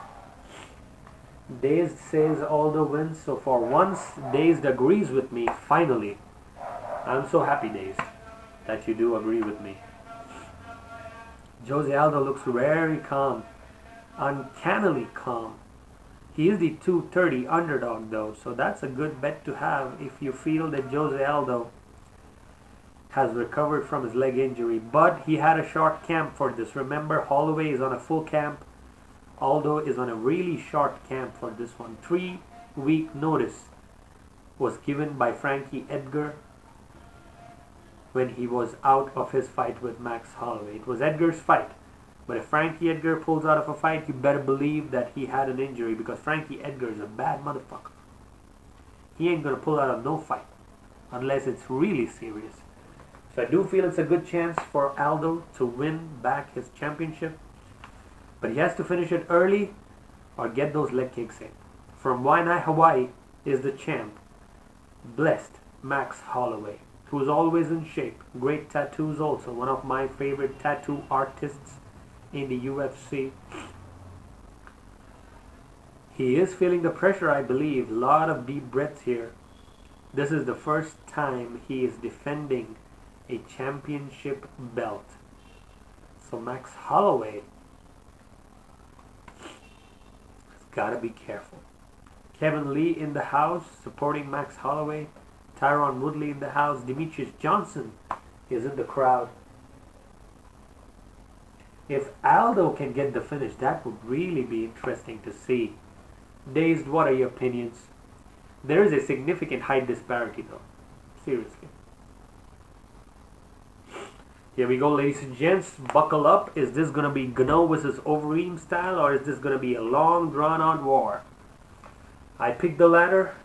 Dazed says Aldo wins, so for once Dazed agrees with me, finally. I'm so happy, Dazed, that you do agree with me. Jose Aldo looks very calm, uncannily calm. He is the 230 underdog though, so that's a good bet to have if you feel that Jose Aldo has recovered from his leg injury, but he had a short camp for this. Remember, Holloway is on a full camp. Aldo is on a really short camp for this one. 3-week notice was given by Frankie Edgar when he was out of his fight with Max Holloway. It was Edgar's fight, but if Frankie Edgar pulls out of a fight, you better believe that he had an injury, because Frankie Edgar is a bad motherfucker. He ain't gonna pull out of no fight unless it's really serious. So I do feel it's a good chance for Aldo to win back his championship, but he has to finish it early or get those leg kicks in. From Waianae, Hawaii is the champ, Blessed Max Holloway, who is always in shape. Great tattoos also. One of my favorite tattoo artists in the UFC. He is feeling the pressure, I believe. A lot of deep breaths here. This is the first time he is defending a championship belt. So Max Holloway has got to be careful. Kevin Lee in the house supporting Max Holloway. Tyron Woodley in the house. Demetrius Johnson is in the crowd. If Aldo can get the finish, that would really be interesting to see. Dazed, what are your opinions? There is a significant height disparity though. Seriously. Here we go, ladies and gents. Buckle up. Is this going to be ngannou versus overreem style, or is this going to be a long drawn-out war? I picked the latter.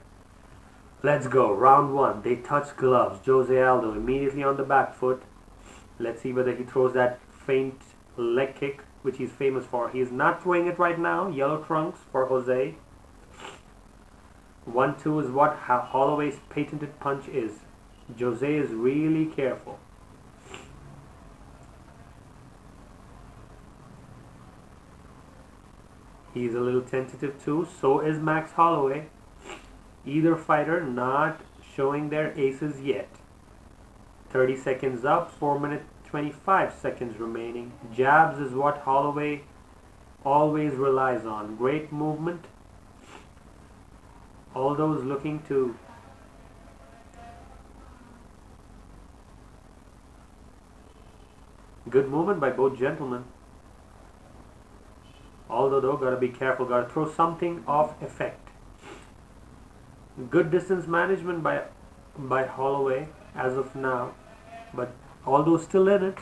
Let's go. Round one. They touch gloves. Jose Aldo immediately on the back foot. Let's see whether he throws that faint leg kick, which he's famous for. He is not throwing it right now. Yellow trunks for Jose. 1-2 is what Holloway's patented punch is. Jose is really careful. He's a little tentative too. So is Max Holloway. Either fighter not showing their aces yet. 30 seconds up, 4 minutes 25 seconds remaining. Jabs is what Holloway always relies on. Great movement. Aldo's looking to good movement by both gentlemen. Aldo though, gotta be careful, gotta throw something of effect. Good distance management by Holloway as of now, but Aldo's still in it.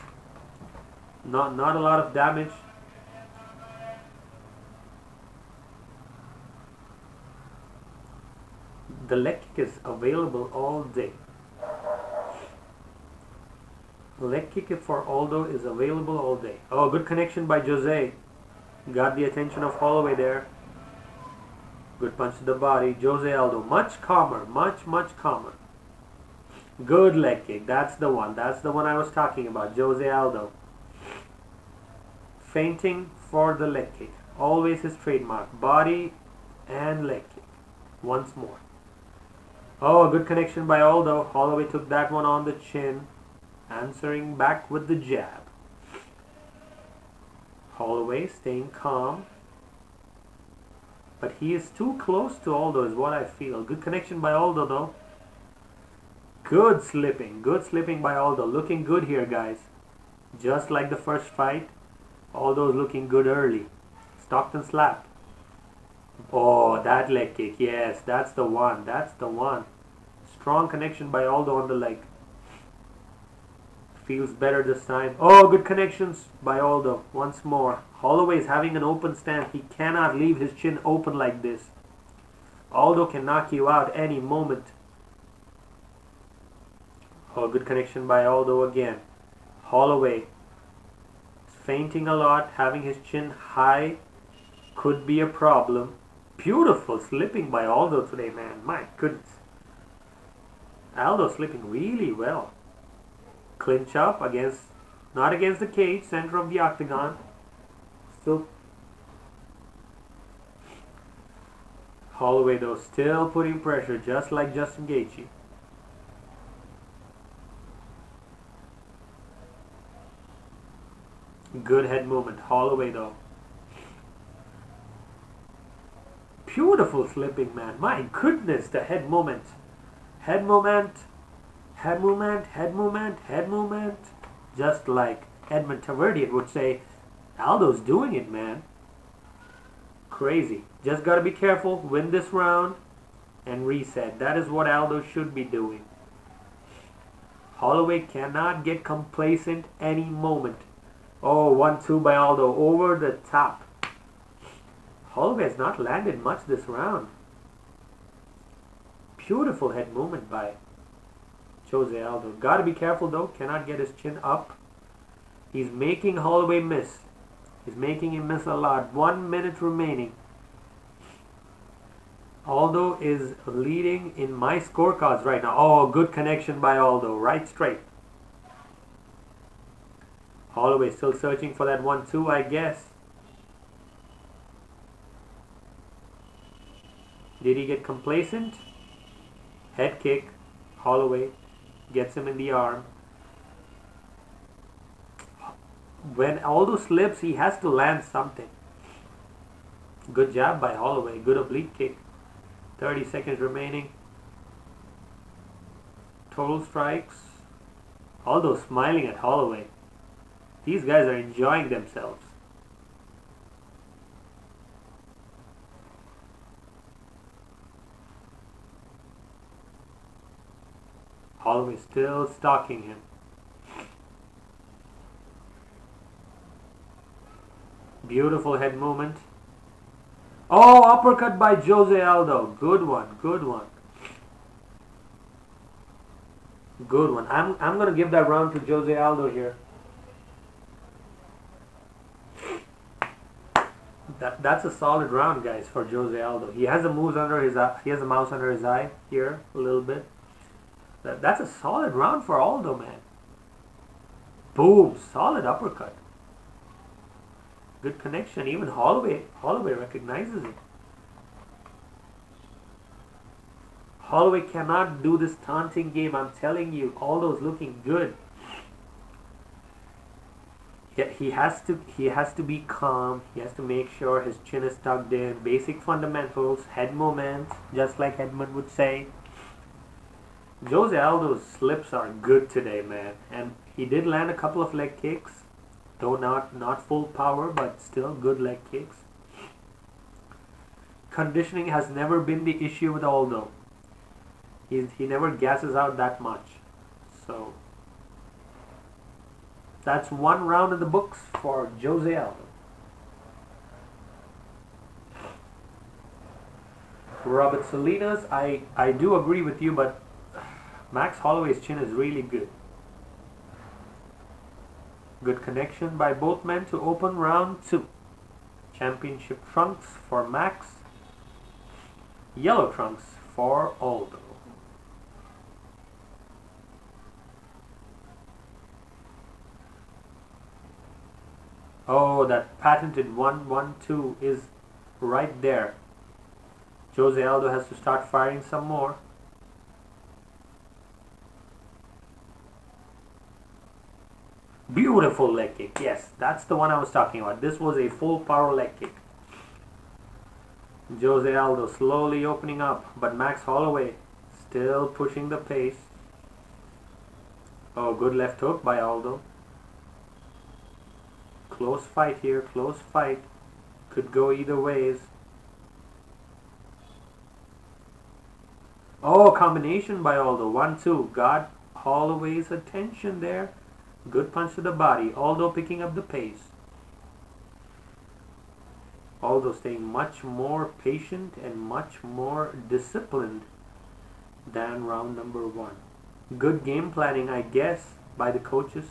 Not a lot of damage. The leg kick is available all day. Leg kick for Aldo is available all day. Oh, good connection by Jose. Got the attention of Holloway there. Good punch to the body. Jose Aldo, much calmer, much calmer. Good leg kick. That's the one. That's the one I was talking about. Jose Aldo. Feinting for the leg kick. Always his trademark. Body and leg kick. Once more. Oh, good connection by Aldo. Holloway took that one on the chin. Answering back with the jab. Holloway staying calm. But he is too close to Aldo is what I feel. Good connection by Aldo though. Good slipping by Aldo. Looking good here, guys. Just like the first fight, Aldo's looking good early. Stockton slap. Oh, that leg kick. Yes, that's the one. That's the one. Strong connection by Aldo on the leg. Feels better this time. Oh, good connections by Aldo. Once more. Holloway is having an open stance. He cannot leave his chin open like this. Aldo can knock you out any moment. Oh, good connection by Aldo again. Holloway feinting a lot, having his chin high could be a problem. Beautiful slipping by Aldo today, man. My goodness. Aldo slipping really well. Clinch up against, not against the cage, center of the octagon. Still. Holloway though, still putting pressure, just like Justin Gaethje. Good head movement. Holloway though. Beautiful slipping, man. My goodness, the head movement. Head movement. Head movement. Head movement. Head movement. Just like Edmund Taverdian would say, Aldo's doing it, man. Crazy. Just gotta be careful. Win this round and reset. That is what Aldo should be doing. Holloway cannot get complacent any moment. Oh, 1-2 by Aldo over the top. Holloway has not landed much this round. Beautiful head movement by Jose Aldo. Gotta be careful though. Cannot get his chin up. He's making Holloway miss. He's making him miss a lot. 1 minute remaining. Aldo is leading in my scorecards right now. Oh, good connection by Aldo. Right straight. Holloway still searching for that 1-2, I guess. Did he get complacent? Head kick. Holloway gets him in the arm. When Aldo slips, he has to land something. Good jab by Holloway. Good oblique kick. 30 seconds remaining. Total strikes. Aldo smiling at Holloway. These guys are enjoying themselves. Holloway still stalking him. Beautiful head movement. Oh, uppercut by Jose Aldo. Good one, good one. Good one. I'm going to give that round to Jose Aldo here. That's a solid round, guys, for Jose Aldo. He has a mouse under his eye. He has a mouse under his eye here a little bit. That's a solid round for Aldo, man. Boom, solid uppercut. Good connection. Even Holloway recognizes it. Holloway cannot do this taunting game. I'm telling you, Aldo's looking good. He has to be calm. He has to make sure his chin is tucked in. Basic fundamentals, head movements, just like Edmund would say. Jose Aldo's slips are good today, man. And he did land a couple of leg kicks. Though not full power, but still good leg kicks. Conditioning has never been the issue with Aldo. He never gasses out that much. So that's one round in the books for Jose Aldo. Robert Salinas, I do agree with you, but Max Holloway's chin is really good. Good connection by both men to open round 2. Championship trunks for Max. Yellow trunks for Aldo. Oh, that patented 1-1-2 is right there. Jose Aldo has to start firing some more. Beautiful leg kick. Yes, that's the one I was talking about. This was a full power leg kick. Jose Aldo slowly opening up, but Max Holloway still pushing the pace. Oh, good left hook by Aldo. Close fight here, close fight. Could go either ways. Oh, combination by Aldo. 1-2. Got Holloway's attention there. Good punch to the body. Aldo picking up the pace. Aldo staying much more patient and much more disciplined than round number 1. Good game planning, I guess, by the coaches.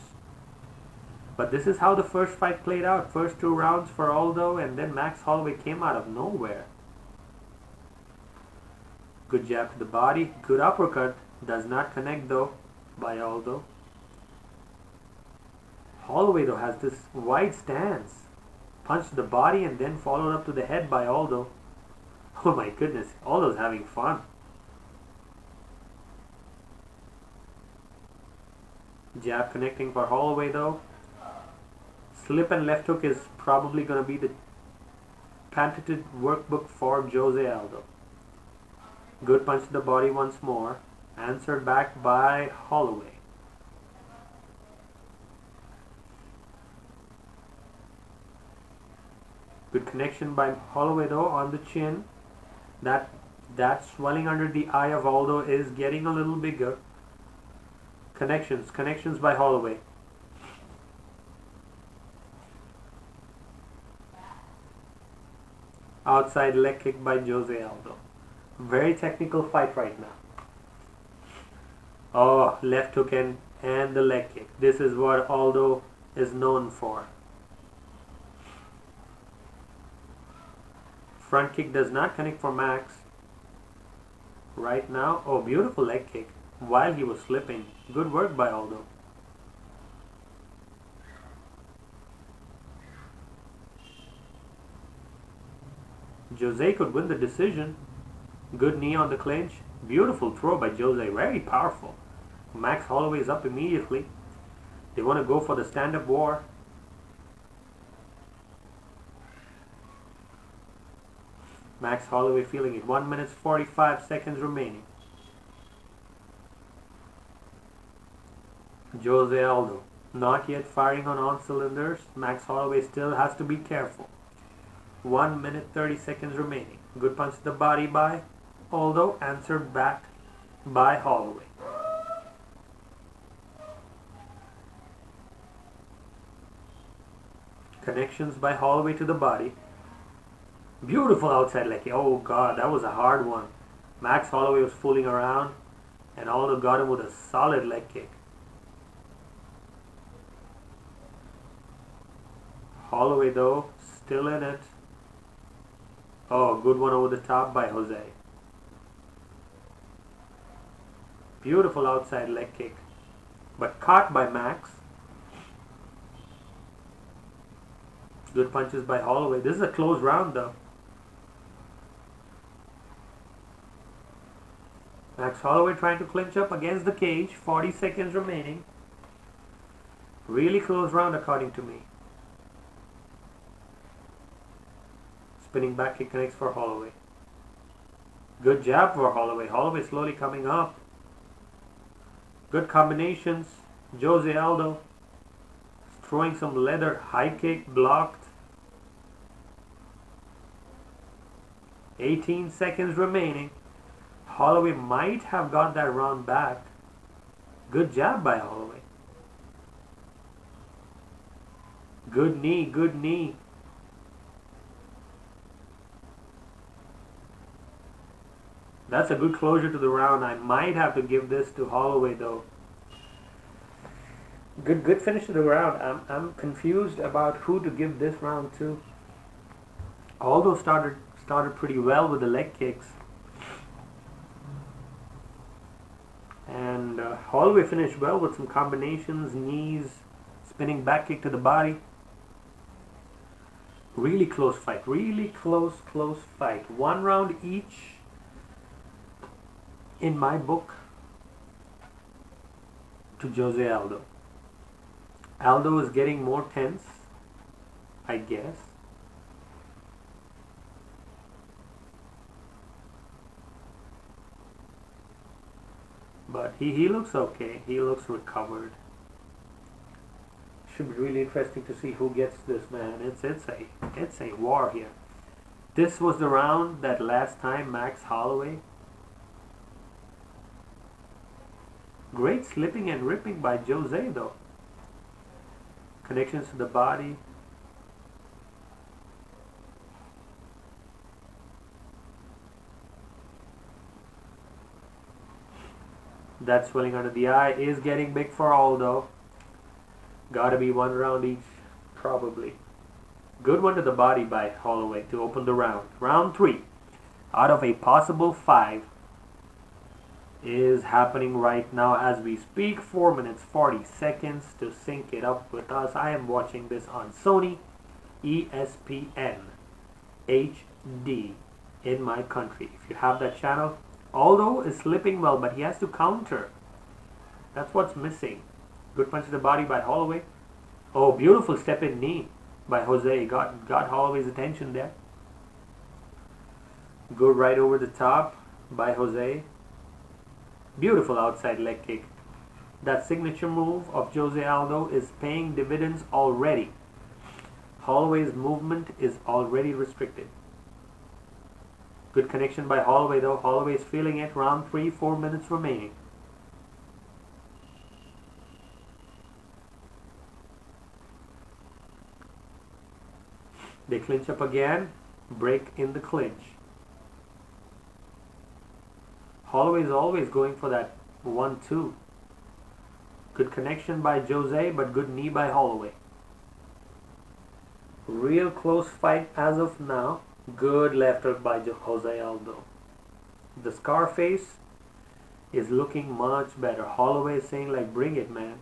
But this is how the first fight played out. First 2 rounds for Aldo, and then Max Holloway came out of nowhere. Good jab to the body. Good uppercut. Does not connect though by Aldo. Holloway though has this wide stance. Punch to the body and then followed up to the head by Aldo. Oh my goodness, Aldo's having fun. Jab connecting for Holloway though. Slip and left hook is probably going to be the patented workbook for Jose Aldo. Good punch to the body once more. Answered back by Holloway. Good connection by Holloway though on the chin. That swelling under the eye of Aldo is getting a little bigger. Connections by Holloway. Outside leg kick by Jose Aldo. Very technical fight right now. Oh, left hook and the leg kick. This is what Aldo is known for. Front kick does not connect for Max. Right now, oh, beautiful leg kick while he was slipping. Good work by Aldo. Jose could win the decision. Good knee on the clinch. Beautiful throw by Jose. Very powerful. Max Holloway is up immediately. They want to go for the stand-up war. Max Holloway feeling it. 1 minute 45 seconds remaining. Jose Aldo not yet firing on all cylinders. Max Holloway still has to be careful. 1 minute 30 seconds remaining. Good punch to the body by Aldo. Answered back by Holloway. Connections by Holloway to the body. Beautiful outside leg kick. Oh god, that was a hard one. Max Holloway was fooling around and Aldo got him with a solid leg kick. Holloway though, still in it. Oh, good one over the top by Jose. Beautiful outside leg kick. But caught by Max. Good punches by Holloway. This is a close round though. Max Holloway trying to clinch up against the cage. 40 seconds remaining. Really close round according to me. Spinning back kick connects for Holloway. Good jab for Holloway. Holloway slowly coming up. Good combinations. Jose Aldo throwing some leather high kick, blocked. 18 seconds remaining. Holloway might have got that round back. Good jab by Holloway. Good knee, good knee. That's a good closure to the round. I might have to give this to Holloway though. Good finish to the round. I'm confused about who to give this round to. Aldo started pretty well with the leg kicks. And Holloway finished well with some combinations, knees, spinning back kick to the body. Really close fight. Really close fight. 1 round each in my book to Jose Aldo. Aldo is getting more tense, I guess. But he looks okay. He looks recovered. Should be really interesting to see who gets this, man. It's a war here. This was the round that last time Max Holloway. Great slipping and ripping by Jose though. Connections to the body. That swelling under the eye is getting big for Aldo. Gotta be 1 round each, probably. Good one to the body by Holloway to open the round. Round 3 out of a possible 5 is happening right now as we speak. 4 minutes 40 seconds to sync it up with us. I am watching this on Sony ESPN HD in my country. If you have that channel, Aldo is slipping well, but he has to counter. That's what's missing. Good punch to the body by Holloway. Oh, beautiful step in knee by Jose. Got Holloway's attention there. Good right over the top by Jose. Beautiful outside leg kick. That signature move of Jose Aldo is paying dividends already. Holloway's movement is already restricted. Good connection by Holloway though. Holloway is feeling it. Round 3, 4 minutes remaining. They clinch up again. Break in the clinch. Holloway is always going for that 1-2. Good connection by Jose, but good knee by Holloway. Real close fight as of now. Good left hook by Jose Aldo. The Scarface is looking much better. Holloway is saying like, bring it, man.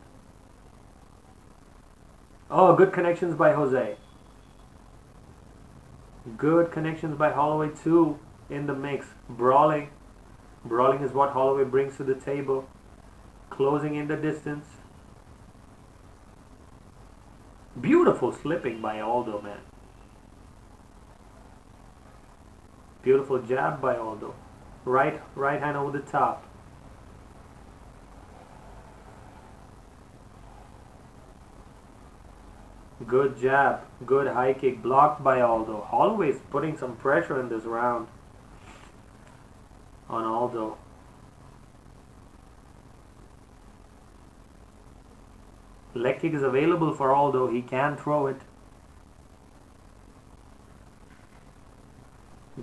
Oh, good connections by Jose. Good connections by Holloway too in the mix. Brawling. Brawling is what Holloway brings to the table. Closing in the distance. Beautiful slipping by Aldo, man. Beautiful jab by Aldo. Right hand over the top. Good jab. Good high kick blocked by Aldo. Holloway is putting some pressure in this round on Aldo. Leg kick is available for Aldo. He can throw it.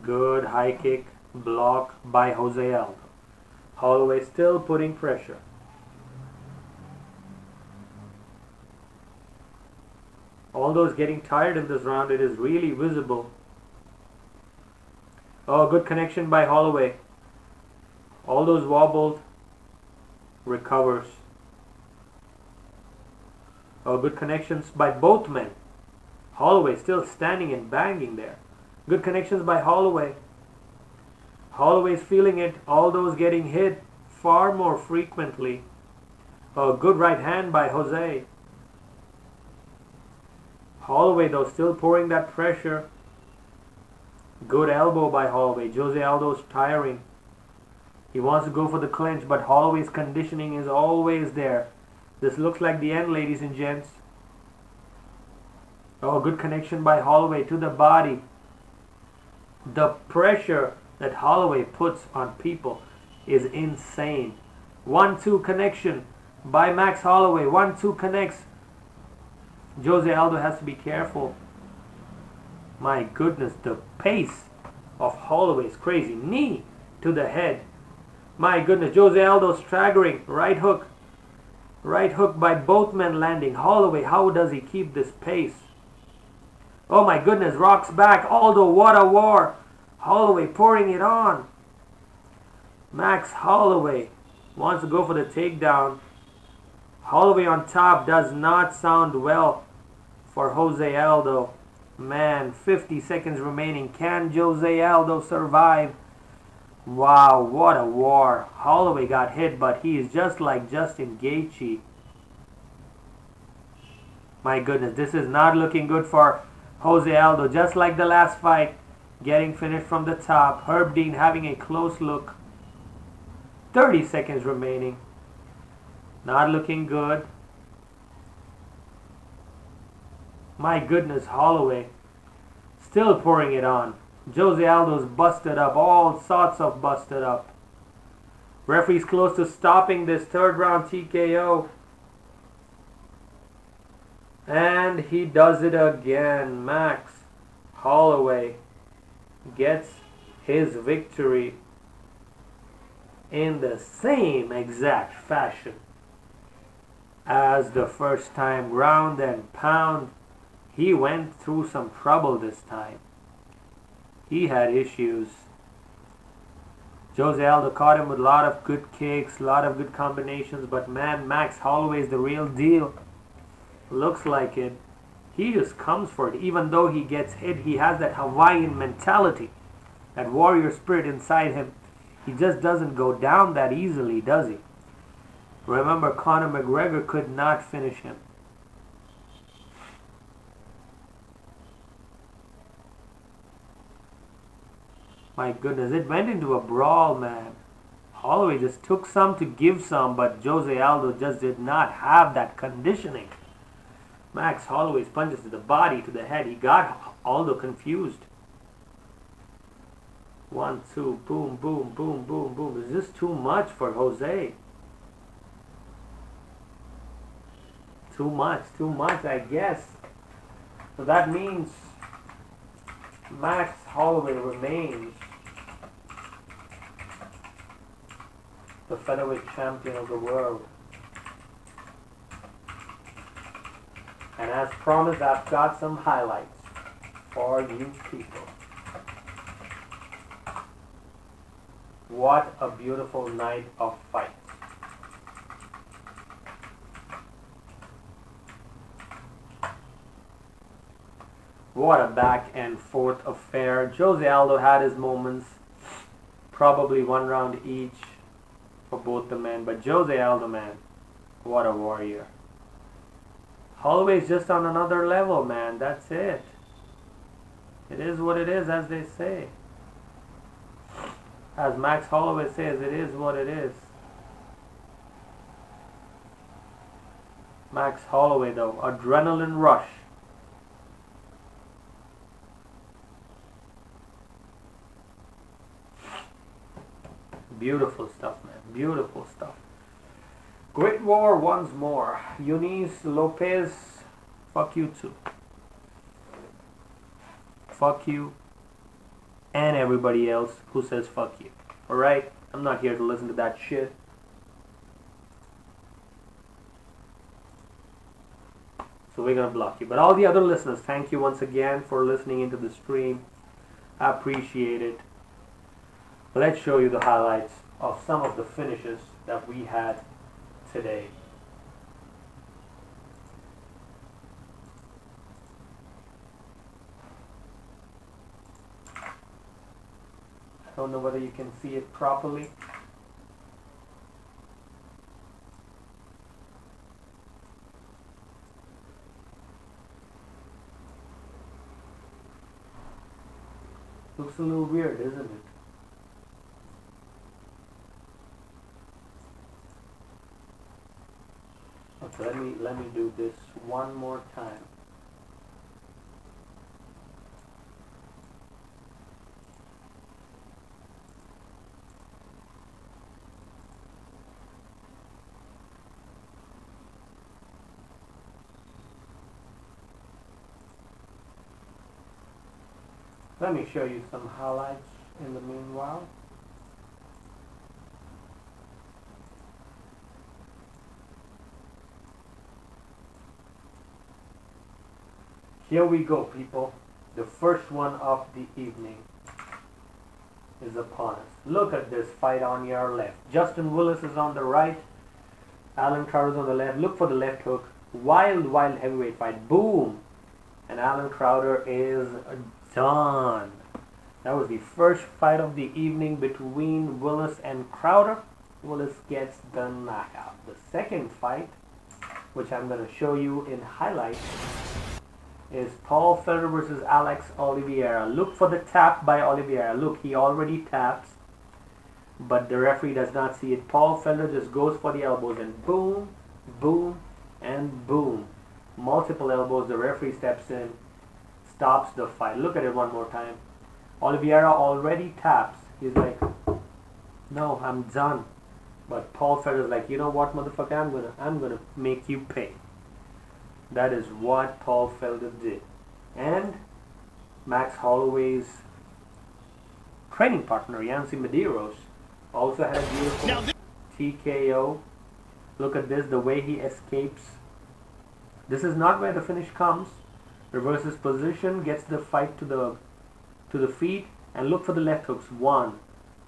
Good high kick block by Jose Aldo. Holloway still putting pressure. Aldo's getting tired in this round. It is really visible. Oh, good connection by Holloway. Aldo's wobbled. Recovers. Oh, good connections by both men. Holloway still standing and banging there. Good connections by Holloway. Holloway's feeling it. Aldo's getting hit far more frequently. A good right hand by Jose. Holloway though still pouring that pressure. Good elbow by Holloway. Jose Aldo's tiring. He wants to go for the clinch, but Holloway's conditioning is always there. This looks like the end, ladies and gents. Oh, good connection by Holloway to the body. The pressure that Holloway puts on people is insane. 1-2 connection by Max Holloway. 1-2 connects. Jose Aldo has to be careful. My goodness, the pace of Holloway is crazy. Knee to the head. My goodness, Jose Aldo staggering. Right hook. Right hook by both men landing. Holloway, how does he keep this pace? Oh my goodness, rocks back. Aldo, what a war. Holloway pouring it on. Max Holloway wants to go for the takedown. Holloway on top does not sound well for Jose Aldo. Man, 50 seconds remaining. Can Jose Aldo survive? Wow, what a war. Holloway got hit, but he is just like Justin Gaethje. My goodness, this is not looking good for Jose Aldo. Just like the last fight, getting finished from the top. Herb Dean having a close look. 30 seconds remaining. Not looking good. My goodness, Holloway still pouring it on. Jose Aldo's busted up. All sorts of busted up. Referee's close to stopping this third round TKO. And he does it again. Max Holloway gets his victory in the same exact fashion as the first time. Ground and pound. He went through some trouble this time. He had issues. Jose Aldo caught him with a lot of good kicks, a lot of good combinations, but man, Max Holloway is the real deal. Looks like it. He just comes for it. Even though he gets hit, he has that Hawaiian mentality, that warrior spirit inside him. He just doesn't go down that easily, does he? Remember, Conor McGregor could not finish him. My goodness, it went into a brawl, man. Holloway just took some to give some, but Jose Aldo just did not have that conditioning. Max Holloway's punches to the body, to the head. He got Aldo confused. 1, 2, boom, boom, boom, boom, boom. Is this too much for Jose? Too much, I guess. So that means Max Holloway remains the featherweight champion of the world. And as promised, I've got some highlights for you people. What a beautiful night of fights. What a back and forth affair. Jose Aldo had his moments, probably 1 round each for both the men, but Jose Aldo, man, what a warrior. Holloway's just on another level, man. That's it. It is what it is, as they say. As Max Holloway says, it is what it is. Max Holloway, though, adrenaline rush. Beautiful stuff, man. Beautiful stuff. Great war once more. Eunice Lopez, fuck you too. Fuck you and everybody else who says fuck you. Alright? I'm not here to listen to that shit. So we're gonna block you. But all the other listeners, thank you once again for listening into the stream. I appreciate it. Let's show you the highlights of some of the finishes that we had today. Don't know whether you can see it properly. Looks a little weird, isn't it? Okay, let me do this one more time. Let me show you some highlights in the meanwhile. Here we go, people. The first one of the evening is upon us. Look at this fight on your left. Justin Willis is on the right. Alan Crowder's on the left. Look for the left hook. Wild heavyweight fight. Boom! And Alan Crowder is done. That was the first fight of the evening between Willis and Crowder. Willis gets the knockout. The second fight, which I'm going to show you in highlights, is Paul Felder versus Alex Oliveira. Look for the tap by Oliveira. Look, he already taps, but the referee does not see it. Paul Felder just goes for the elbows and boom, boom, and boom. Multiple elbows. The referee steps in, stops the fight. Look at it one more time. Oliveira already taps. He's like, no, I'm done. But Paul Felder's like, you know what, motherfucker, I'm gonna make you pay. That is what Paul Felder did. And Max Holloway's training partner, Yancy Medeiros, also had a beautiful TKO. Look at this, the way he escapes. This is not where the finish comes. Reverses position, gets the fight to the feet, and look for the left hooks. One,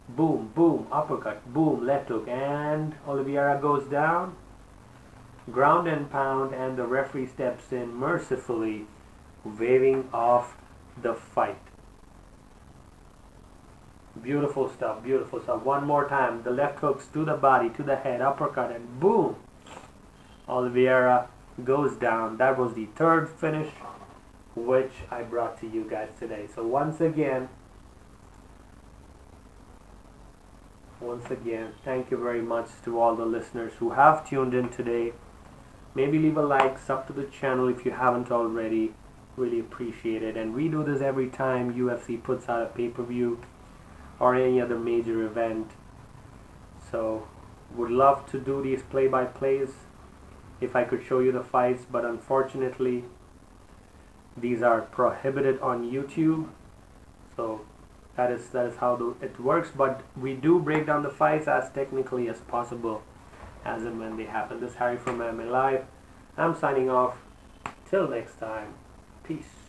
boom, boom, uppercut, boom, left hook, and Oliveira goes down. Ground and pound, and the referee steps in mercifully, waving off the fight. Beautiful stuff, beautiful stuff. One more time, the left hooks to the body, to the head, uppercut, and boom, Oliveira goes down. That was the third finish which I brought to you guys today. So once again, thank you very much to all the listeners who have tuned in today. Maybe leave a like, sub to the channel if you haven't already. Really appreciate it. And we do this every time UFC puts out a pay-per-view or any other major event. So would love to do these play-by-plays if I could show you the fights, but unfortunately these are prohibited on YouTube. So that is how it works. But we do break down the fights as technically as possible, as and when they happen. This is Harry from MMA Live. I'm signing off. Till next time. Peace.